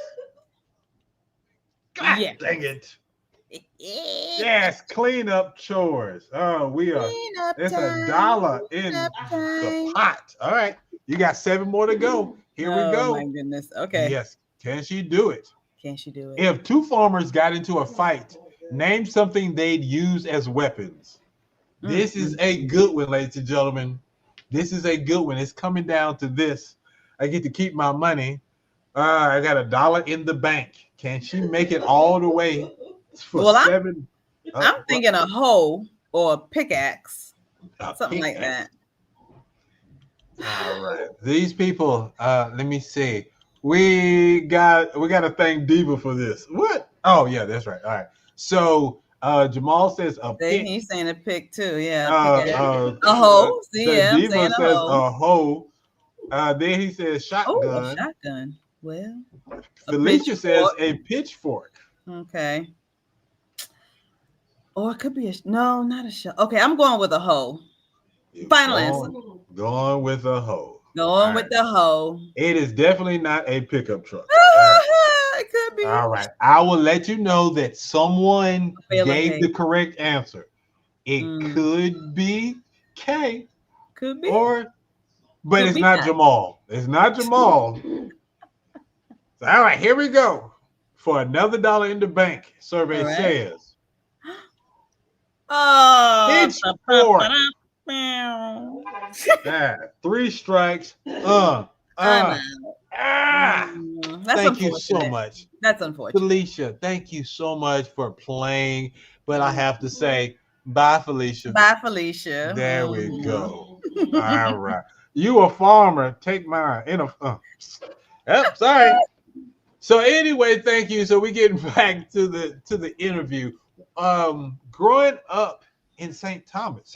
Speaker 1: God dang it. Yes, clean up chores. Oh, we are. It's $1 in the pot. All right. You got 7 more to go. Here we go.
Speaker 8: Oh my goodness. Okay.
Speaker 1: Yes. Can she do it?
Speaker 8: Can she do it?
Speaker 1: If 2 farmers got into a fight, name something they'd use as weapons. This is a good one, ladies and gentlemen. This is a good one. It's coming down to this. I get to keep my money. I got $1 in the bank. Can she make it all the way for 7?
Speaker 8: I'm thinking a hoe or a pickaxe. Something like that.
Speaker 1: All right. These people, let me see. We got to thank Diva for this. What? Oh, yeah, that's right. All right. So Jamal says a pick.
Speaker 8: He's saying a pick too. Yeah.
Speaker 1: A
Speaker 8: hoe. See, yeah, I'm
Speaker 1: Diva
Speaker 8: saying
Speaker 1: says a hoe. Then he says shotgun.
Speaker 8: Oh, a shotgun. Well,
Speaker 1: Felicia says a pitchfork.
Speaker 8: Okay. Or it could be not a shot. Okay, I'm going with a hoe. Final answer.
Speaker 1: Going with a hoe.
Speaker 8: Going with the hoe.
Speaker 1: It is definitely not a pickup truck.
Speaker 8: It could be.
Speaker 1: All right. I will let you know that someone gave the correct answer. It could be K.
Speaker 8: Could be.
Speaker 1: But it's not Jamal. It's not Jamal. All right, here we go. For another $1 in the bank, survey says.
Speaker 8: Oh,
Speaker 1: pitchfork. 3 strikes. Thank you so much.
Speaker 8: That's unfortunate.
Speaker 1: Felicia, thank you so much for playing. But I have to say, bye, Felicia.
Speaker 8: Bye, Felicia.
Speaker 1: There we go. All right. You a farmer. Take mine. Sorry. So anyway, thank you. So we're getting back to the interview. Growing up in St. Thomas,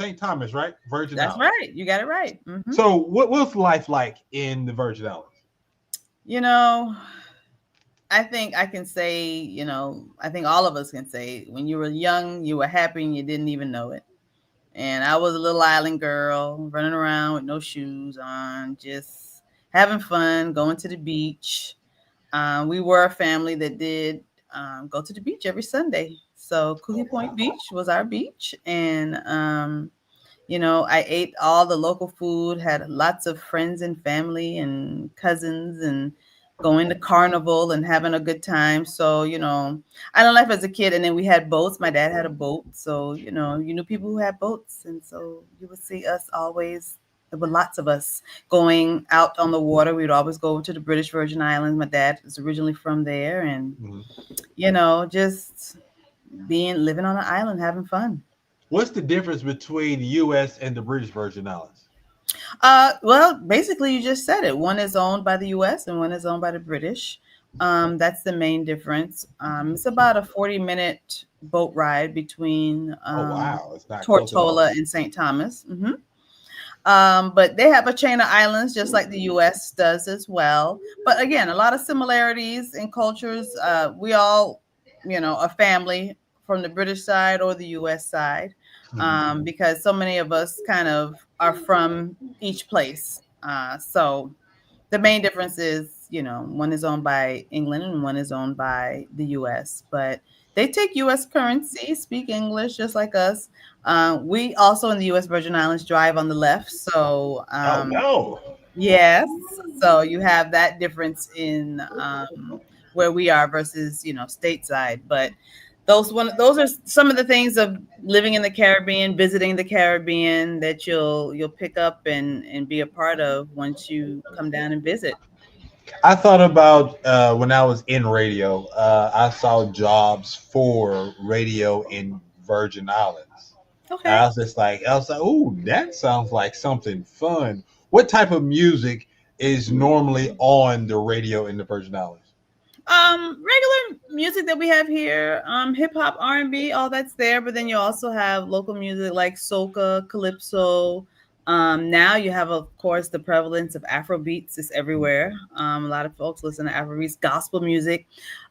Speaker 1: right? Virgin
Speaker 8: That's
Speaker 1: Islands.
Speaker 8: right. You got it right. Mm-hmm.
Speaker 1: So what's life like in the Virgin Islands?
Speaker 8: I think I can say, I think all of us can say when you were young, you were happy and you didn't even know it. And I was a little island girl running around with no shoes on, just having fun, going to the beach. We were a family that did go to the beach every Sunday. So Cooley Point Beach was our beach. And, I ate all the local food, had lots of friends and family and cousins and going to carnival and having a good time. So, island life as a kid. And then we had boats. My dad had a boat. So, you knew people who had boats. And so you would see us always. There were lots of us going out on the water. We'd always go to the British Virgin Islands. My dad is originally from there. And, just living on an island, having fun.
Speaker 1: What's the difference between the U.S. and the British Virgin Islands?
Speaker 8: Well, basically, you just said it. One is owned by the U.S. and one is owned by the British. That's the main difference. It's about a 40-minute boat ride between
Speaker 1: It's not
Speaker 8: Tortola and St. Thomas. Mm-hmm. But they have a chain of islands just like the US does as well. But again, a lot of similarities in cultures. We all, a family from the British side or the US side, because so many of us kind of are from each place. So the main difference is, one is owned by England and one is owned by the US, but they take US currency, speak English just like us. We also in the US Virgin Islands drive on the left. So,
Speaker 1: Oh no.
Speaker 8: yes. So you have that difference in where we are versus, stateside. But those are some of the things of living in the Caribbean, visiting the Caribbean that you'll pick up and be a part of once you come down and visit.
Speaker 1: I thought about when I was in radio. I saw jobs for radio in Virgin Islands.
Speaker 8: Okay.
Speaker 1: I was like, oh, that sounds like something fun. What type of music is normally on the radio in the Virgin Islands?
Speaker 8: Regular music that we have here, hip hop, R&B, all that's there. But then you also have local music like soca, calypso. Now you have, of course, the prevalence of Afro beats is everywhere. A lot of folks listen to Afro beats, gospel music.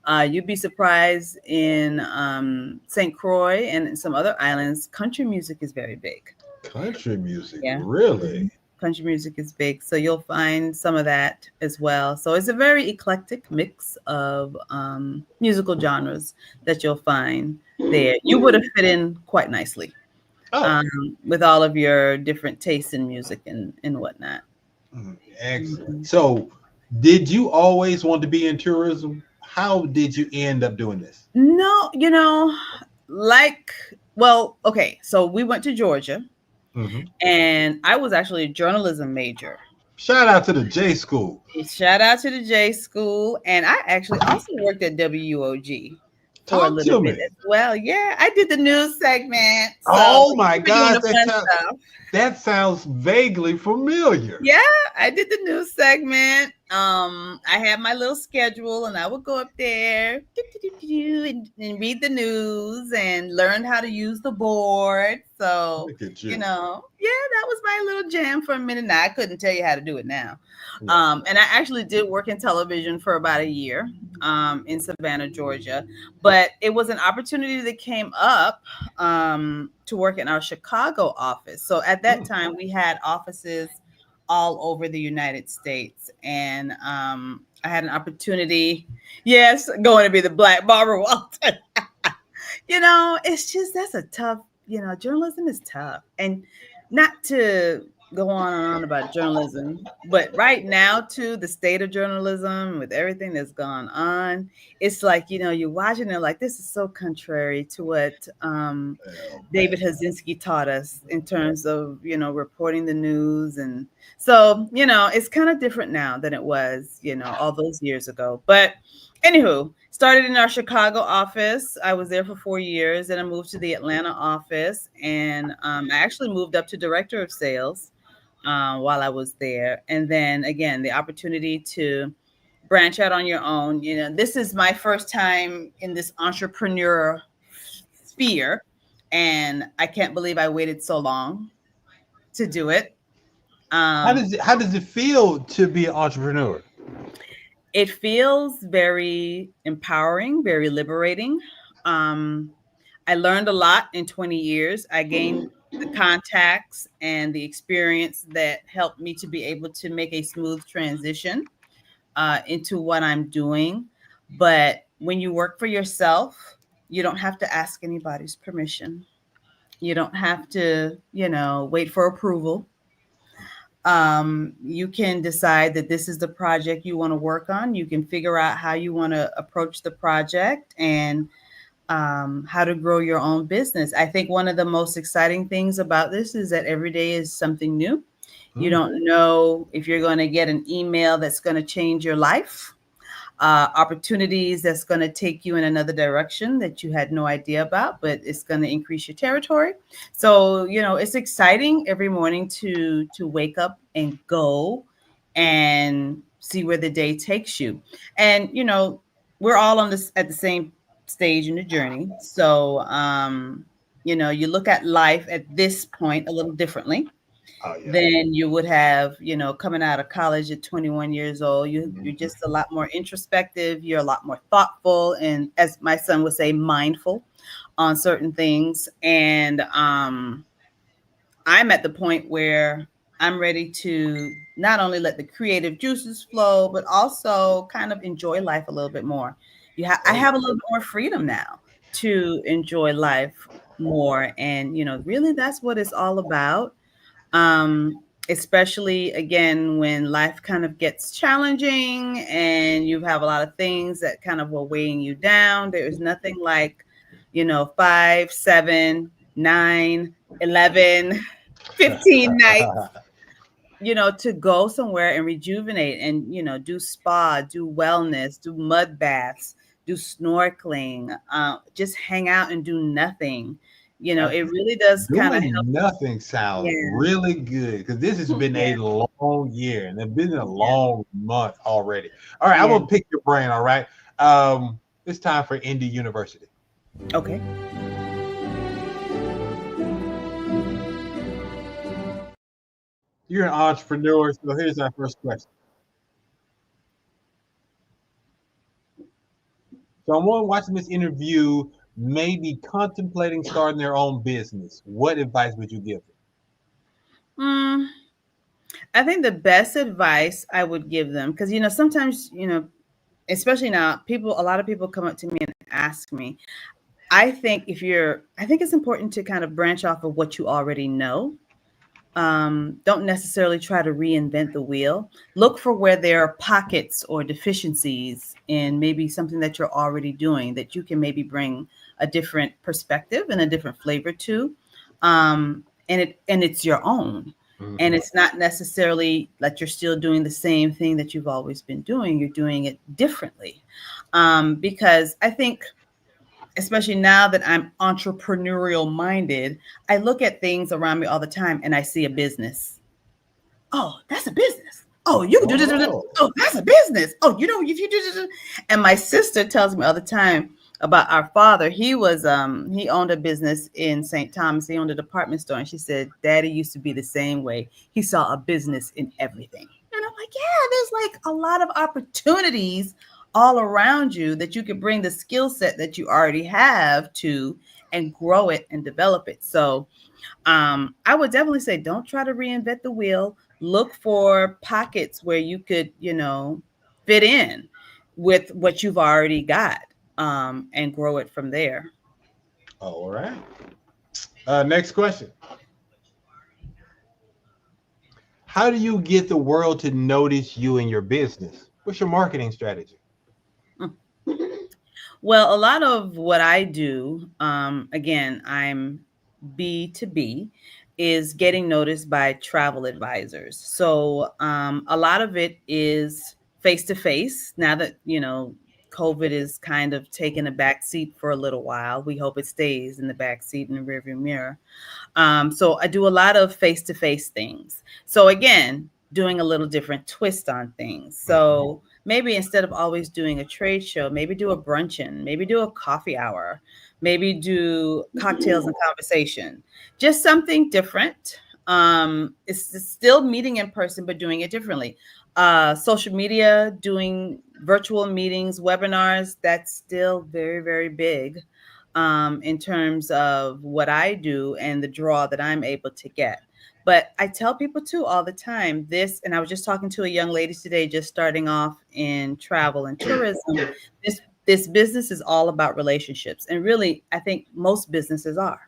Speaker 8: You'd be surprised in St. Croix and some other islands, country music is very big.
Speaker 1: Country music,
Speaker 8: Yeah.
Speaker 1: really?
Speaker 8: Country music is big, so you'll find some of that as well. So it's a very eclectic mix of musical genres that you'll find there. You would have fit in quite nicely with all of your different tastes in music and whatnot.
Speaker 1: Excellent. So, did you always want to be in tourism? How did you end up doing this?
Speaker 8: No, okay, so we went to Georgia. And I was actually a journalism major.
Speaker 1: Shout out to the J School.
Speaker 8: Shout out to the J School. And I actually also worked at WUOG for a little bit as well. Yeah, I did the news segment. So
Speaker 1: oh my God,
Speaker 8: that
Speaker 1: sounds vaguely familiar.
Speaker 8: Yeah, I did the news segment. I had my little schedule and I would go up there and read the news and learn how to use the board. So, yeah, that was my little jam for a minute. Now, I couldn't tell you how to do it now. And I actually did work in television for about a year in Savannah, Georgia. But it was an opportunity that came up to work in our Chicago office. So at that time, we had offices all over the United States. And I had an opportunity, going to be the Black Barbara Walters. It's just, that's a tough, journalism is tough. And not to go on and on about journalism, but right now too, the state of journalism with everything that's gone on, it's like, you're watching it like, this is so contrary to what David Hazinski taught us in terms of, reporting the news. And so, it's kind of different now than it was, all those years ago. But anywho, started in our Chicago office. I was there for 4 years. Then I moved to the Atlanta office, and I actually moved up to director of sales while I was there. And then again, the opportunity to branch out on your own. This is my first time in this entrepreneur sphere, and I can't believe I waited so long to do it.
Speaker 1: How does it feel to be an entrepreneur?
Speaker 8: It feels very empowering, very liberating. I learned a lot in 20 years. I gained the contacts and the experience that helped me to be able to make a smooth transition into what I'm doing. But when you work for yourself, you don't have to ask anybody's permission. You don't have to, wait for approval. You can decide that this is the project you want to work on. You can figure out how you want to approach the project and how to grow your own business. I think one of the most exciting things about this is that every day is something new. You don't know if you're going to get an email that's going to change your life, opportunities that's going to take you in another direction that you had no idea about, but it's going to increase your territory. So, it's exciting every morning to wake up and go and see where the day takes you. And, we're all on this at the same stage in the journey. So, you look at life at this point a little differently.
Speaker 1: Oh, yeah.
Speaker 8: than you would have, coming out of college at 21 years old. You're just a lot more introspective. You're a lot more thoughtful, and as my son would say, mindful on certain things. And I'm at the point where I'm ready to not only let the creative juices flow, but also kind of enjoy life a little bit more. I have a little bit more freedom now to enjoy life more. And, really that's what it's all about. Especially again, when life kind of gets challenging and you have a lot of things that kind of were weighing you down. There is nothing like, 5, 7, 9, 11, 15 nights, to go somewhere and rejuvenate and, do spa, do wellness, do mud baths, do snorkeling, just hang out and do nothing. It really does kind of
Speaker 1: Doing
Speaker 8: help.
Speaker 1: nothing sounds
Speaker 8: Yeah.
Speaker 1: really good because this has been a long year and it's been a long month already. All right, I'm gonna pick your brain. All right, it's time for Indie University.
Speaker 8: Okay.
Speaker 1: You're an entrepreneur, so here's our first question. Someone watching this interview may be contemplating starting their own business. What advice would you give them?
Speaker 8: I think the best advice I would give them, because sometimes, especially now, a lot of people come up to me and ask me. I think it's important to kind of branch off of what you already know. Don't necessarily try to reinvent the wheel. Look for where there are pockets or deficiencies in maybe something that you're already doing that you can maybe bring a different perspective and a different flavor to. And it's your own. And it's not necessarily that you're still doing the same thing that you've always been doing. You're doing it differently. Because I think, especially now that I'm entrepreneurial minded, I look at things around me all the time and I see a business. Oh, that's a business. Oh, you can do this. Oh, that's a business. Oh, if you do this. And my sister tells me all the time about our father. He owned a business in St. Thomas. He owned a department store. And she said, Daddy used to be the same way. He saw a business in everything. And I'm like, yeah, there's like a lot of opportunities all around you that you can bring the skill set that you already have to and grow it and develop it. So I would definitely say, don't try to reinvent the wheel. Look for pockets where you could, fit in with what you've already got, and grow it from there.
Speaker 1: All right. Next question. How do you get the world to notice you and your business? What's your marketing strategy?
Speaker 8: Well, a lot of what I do, again, I'm B2B, is getting noticed by travel advisors. So a lot of it is face to face. Now that, COVID is kind of taking a back seat for a little while. We hope it stays in the back seat in the rearview mirror. So I do a lot of face to face things. So again, doing a little different twist on things. So maybe instead of always doing a trade show, maybe do a bruncheon, maybe do a coffee hour, maybe do cocktails and conversation, just something different. It's still meeting in person, but doing it differently. Social media, doing virtual meetings, webinars, that's still very, very big in terms of what I do and the draw that I'm able to get. But I tell people too all the time and I was just talking to a young lady today, just starting off in travel and tourism. This business is all about relationships. And really, I think most businesses are.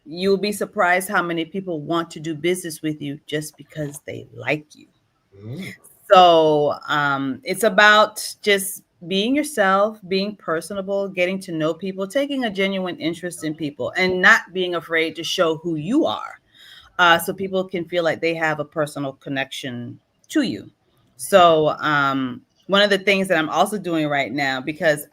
Speaker 8: You'll be surprised how many people want to do business with you just because they like you. So it's about just being yourself, being personable, getting to know people, taking a genuine interest in people, and not being afraid to show who you are, so people can feel like they have a personal connection to you. So one of the things that I'm also doing right now, because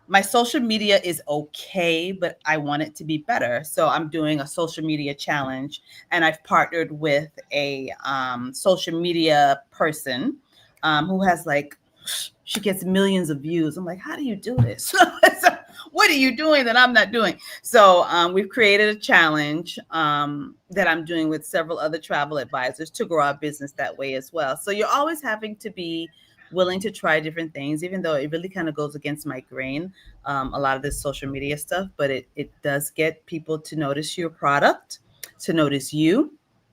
Speaker 8: my social media is okay, but I want it to be better. So I'm doing a social media challenge, and I've partnered with a social media person who has she gets millions of views. I'm like, how do you do this? what are you doing that I'm not doing? So we've created a challenge that I'm doing with several other travel advisors to grow our business that way as well. So you're always having to be willing to try different things, even though it really kind of goes against my grain, a lot of this social media stuff, but it does get people to notice your product, to notice you,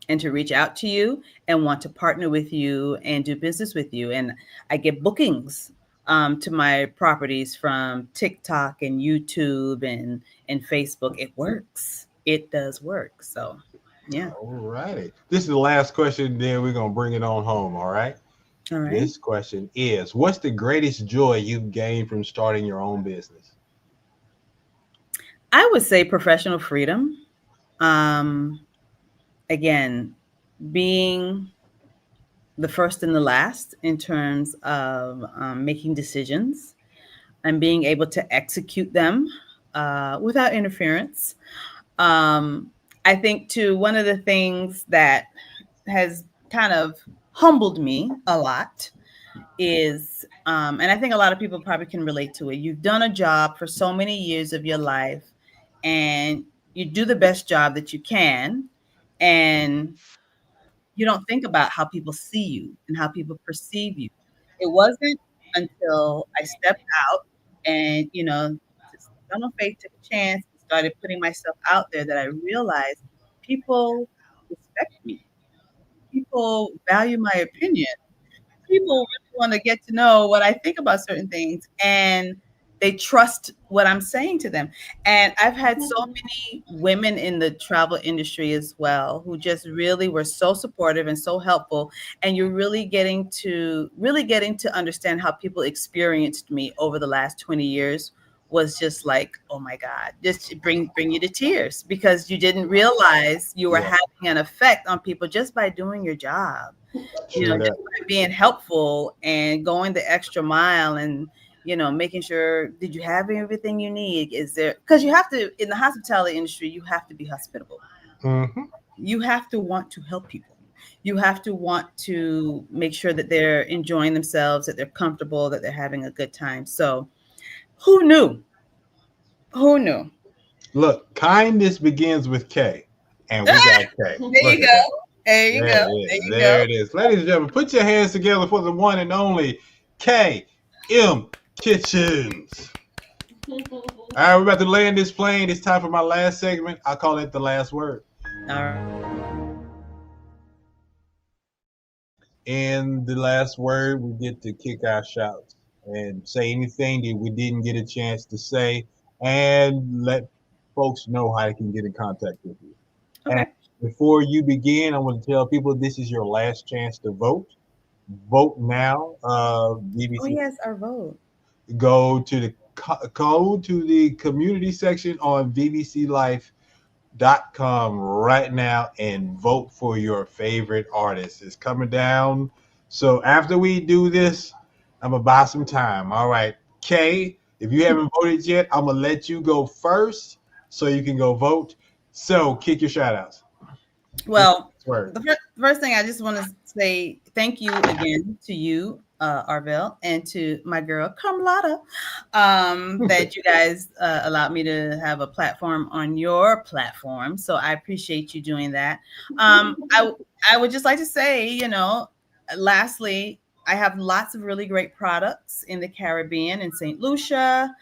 Speaker 8: and to reach out to you and want to partner with you and do business with you. And I get bookings to my properties from TikTok and YouTube and Facebook. It works. It does work. So, yeah.
Speaker 1: All righty. This is the last question, then we're going to bring it on home, all right?
Speaker 8: All right.
Speaker 1: This question is, what's the greatest joy you've gained from starting your own business?
Speaker 8: I would say professional freedom. Again, being the first and the last in terms of making decisions and being able to execute them without interference. I think, too, one of the things that has kind of humbled me a lot is, and I think a lot of people probably can relate to it. You've done a job for so many years of your life and you do the best job that you can, and you don't think about how people see you and how people perceive you. It wasn't until I stepped out and, just on faith, took a chance, and started putting myself out there that I realized people respect me. People value my opinion. People really want to get to know what I think about certain things, and they trust what I'm saying to them. And I've had so many women in the travel industry as well who just really were so supportive and so helpful. And you're really getting to understand how people experienced me over the last 20 years was just like, oh my God, just bring you to tears, because you didn't realize you were having an effect on people just by doing your job. Just by being helpful and going the extra mile and, making sure, did you have everything you need? Is there, because you have to, in the hospitality industry, you have to be hospitable.
Speaker 1: Mm-hmm.
Speaker 8: You have to want to help people. You have to want to make sure that they're enjoying themselves, that they're comfortable, that they're having a good time. So who knew? Who knew?
Speaker 1: Look, kindness begins with K, and we got K.
Speaker 8: There you go. There you go.
Speaker 1: There it is. Ladies and gentlemen, put your hands together for the one and only KM Kitchens. All right, we're about to land this plane. It's time for my last segment. I call it the last word.
Speaker 8: All right.
Speaker 1: In the last word, we get to kick our shouts and say anything that we didn't get a chance to say, and let folks know how they can get in contact with you.
Speaker 8: Okay.
Speaker 1: And before you begin, I want to tell people this is your last chance to vote. Vote now. BBC.
Speaker 8: Oh yes, our vote.
Speaker 1: Go to the community section on bbclife.com right now and vote for your favorite artist. It's coming down. So after we do this, I'm gonna buy some time. All right, Kay, if you haven't voted yet, I'm gonna let you go first so you can go vote. So kick your shout outs.
Speaker 8: Well, the first thing I just want to say thank you again to you, Arvell, and to my girl Carmelata, that you guys allowed me to have a platform on your platform. So I appreciate you doing that. I would just like to say, lastly, I have lots of really great products in the Caribbean, in St. Lucia.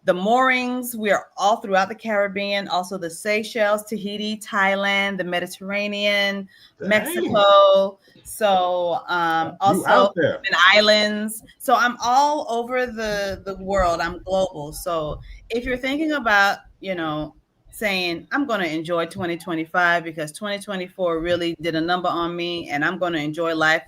Speaker 8: The moorings, we are all throughout the Caribbean, also the Seychelles, Tahiti, Thailand, the Mediterranean, Mexico. So also in islands. So I'm all over the world. I'm global. So if you're thinking about, saying, I'm going to enjoy 2025 because 2024 really did a number on me and I'm going to enjoy life,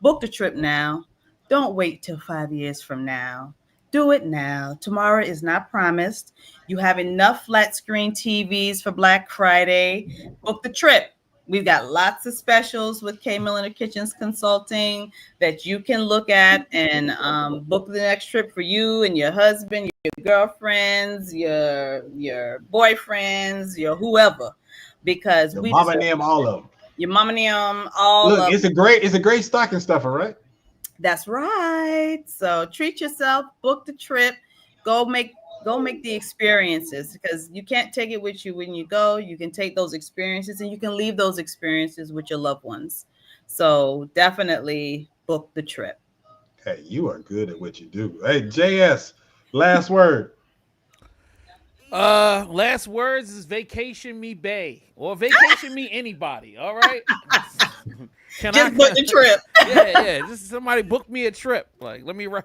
Speaker 8: book the trip now. Don't wait till 5 years from now. Do it now. Tomorrow is not promised. You have enough flat screen TVs for Black Friday. Book the trip. We've got lots of specials with K Milliner Kitchens Consulting that you can look at and book the next trip for you and your husband, your girlfriends, your boyfriends, your whoever, because
Speaker 1: your mama and them, all of them.
Speaker 8: Your mama and them, all.
Speaker 1: Look, it's a great stocking stuffer, right?
Speaker 8: That's right. So treat yourself, book the trip. go make the experiences, because you can't take it with you when you go. You can take those experiences and you can leave those experiences with your loved ones. So definitely book the trip.
Speaker 1: Hey, you are good at what you do. Hey, JS, last word.
Speaker 9: Last words is vacation me Bay or vacation me anybody. All right.
Speaker 8: Just book the trip.
Speaker 9: Yeah. Just somebody book me a trip. Like, let me run.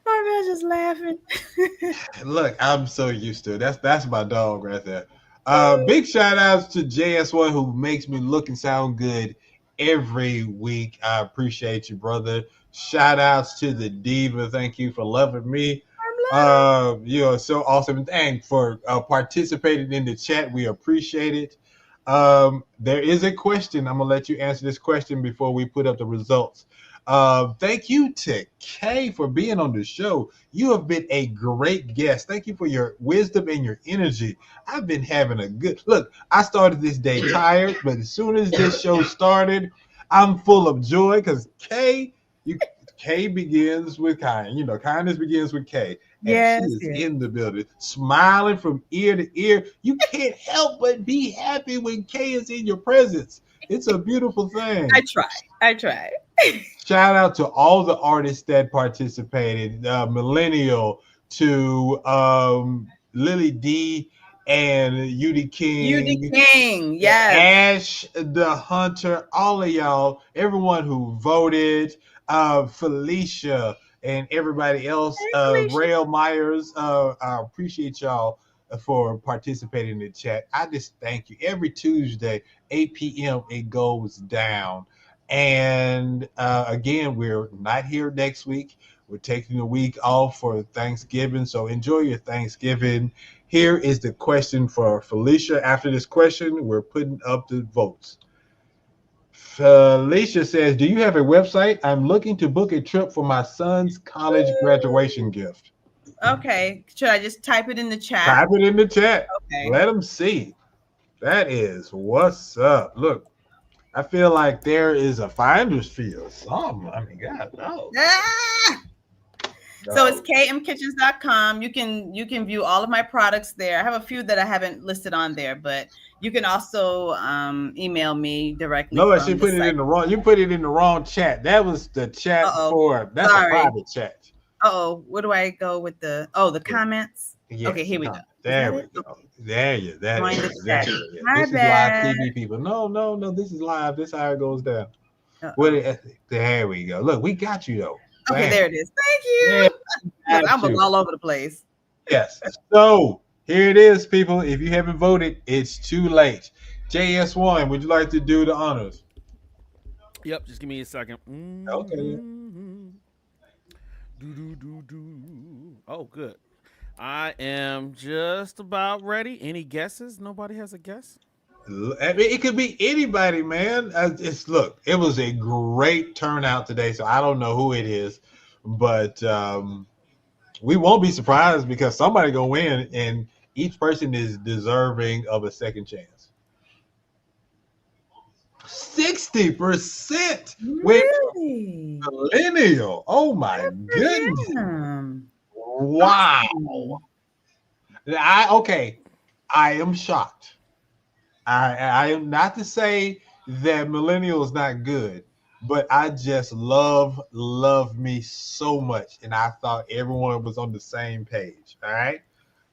Speaker 8: I'm just laughing.
Speaker 1: Look, I'm so used to it. That's my dog right there. Big shout outs to JS1 who makes me look and sound good every week. I appreciate you, brother. Shout outs to the diva. Thank you for loving me. You're so awesome. Thanks for participating in the chat. We appreciate it. There is a question. I'm gonna let you answer this question before we put up the results. Thank you to Kay for being on the show. You have been a great guest. Thank you for your wisdom and your energy. I've been having a good look. I started this day tired, but as soon as this show started, I'm full of joy because Kay begins with kind. You know, kindness begins with Kay. And she is in the building, smiling from ear to ear. You can't help but be happy when Kay is in your presence. It's a beautiful thing.
Speaker 8: I try.
Speaker 1: Shout out to all the artists that participated. Millinniul, to Lili D and UDKing.
Speaker 8: UDKing, yes.
Speaker 1: Ash the Hunter, all of y'all, everyone who voted, Felicia and everybody else, Rail Myers. I appreciate y'all for participating in the chat. I just thank you. Every Tuesday, 8 p.m., it goes down. And again, we're not here next week. We're taking a week off for Thanksgiving. So enjoy your Thanksgiving. Here is the question for Felicia. After this question, we're putting up the votes. Felicia says, do you have a website? I'm looking to book a trip for my son's college graduation gift.
Speaker 8: Okay. Should I just type it in the chat?
Speaker 1: Type it in the chat.
Speaker 8: Okay.
Speaker 1: Let them see. That is what's up. Look, I feel like there is a finder's fee or something. I mean, God, no.
Speaker 8: So it's kmkitchens.com. You can view all of my products there. I have a few that I haven't listed on there, but you can also email me directly.
Speaker 1: No, she put it in the wrong. You put it in the wrong chat. That was the chat that's a private chat.
Speaker 8: What do I go with the comments?
Speaker 1: Yes,
Speaker 8: okay, here we go.
Speaker 1: There we go. There you. That is exactly it.
Speaker 8: My
Speaker 1: This is
Speaker 8: bad.
Speaker 1: live TV, people. No. This is live. This is how it goes down. There we go. Look, we got you though.
Speaker 8: Okay, there it is. Thank you.
Speaker 1: Yeah,
Speaker 8: I'm all over the place.
Speaker 1: Yes. So here it is, people. If you haven't voted, it's too late. JS1, would you like to do the honors?
Speaker 9: Yep. Just give me a second.
Speaker 1: Okay.
Speaker 9: Oh, good. I am just about ready. Any guesses? Nobody has a guess?
Speaker 1: I mean, it could be anybody, man. Look, it was a great turnout today, so I don't know who it is, but we won't be surprised because somebody gonna win, and each person is deserving of a second chance. 60%
Speaker 8: really?
Speaker 1: Millinniul. Oh my goodness! Wow. I am shocked. I am not to say that Millinniul is not good, but I just love me so much, and I thought everyone was on the same page. All right,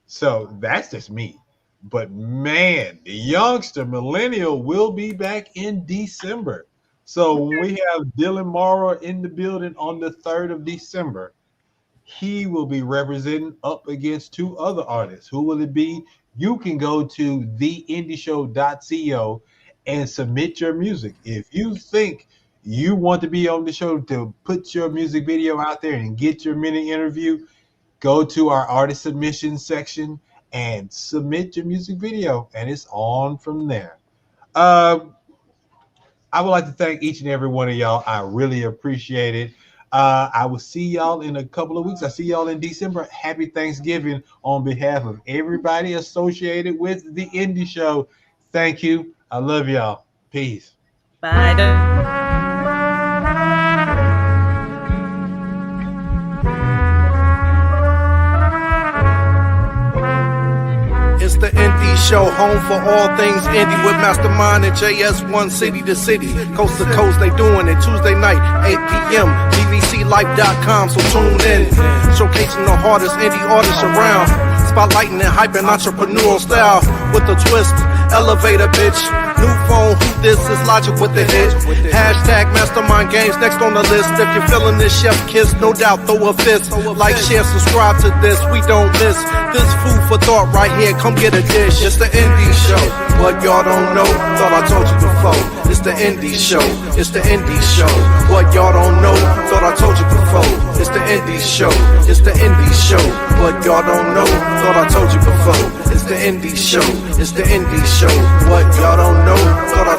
Speaker 1: so that's just me. But man, the youngster Millinniul will be back in December. So when we have Dylan Morrow in the building on the 3rd of December, he will be representing up against two other artists. Who will it be? You can go to theindieshow.co and submit your music. If you think you want to be on the show to put your music video out there and get your mini interview, go to our artist submission section and submit your music video, and it's on from there. I would like to thank each and every one of y'all. I really appreciate it. I will see y'all in a couple of weeks. I see y'all in December. Happy Thanksgiving on behalf of everybody associated with the Indie Show. Thank you. I love y'all. Peace.
Speaker 8: Bye.
Speaker 3: the Indie Show, home for all things indie with Mastermind and JS1 city to city, coast to coast. They doing it Tuesday night, 8 p.m. DVCLife.com, so tune in. Showcasing the hardest indie artists around, spotlighting and hyping entrepreneurial style with a twist. Elevator, bitch. New phone, who this is Logic with the hit. Hashtag Mastermind Games next on the list. If you're feeling this chef kiss, no doubt throw a fist. Like, share, subscribe to this. We don't miss this food for thought right here. Come get a dish. It's the Indie Show. What y'all don't know, thought I told you before. It's the Indie Show. It's the Indie Show. What y'all don't know, thought I told you before. It's the Indie Show. It's the Indie Show. What y'all don't know, thought I told you before. It's the Indie Show. It's the Indie Show. What y'all don't know, thought I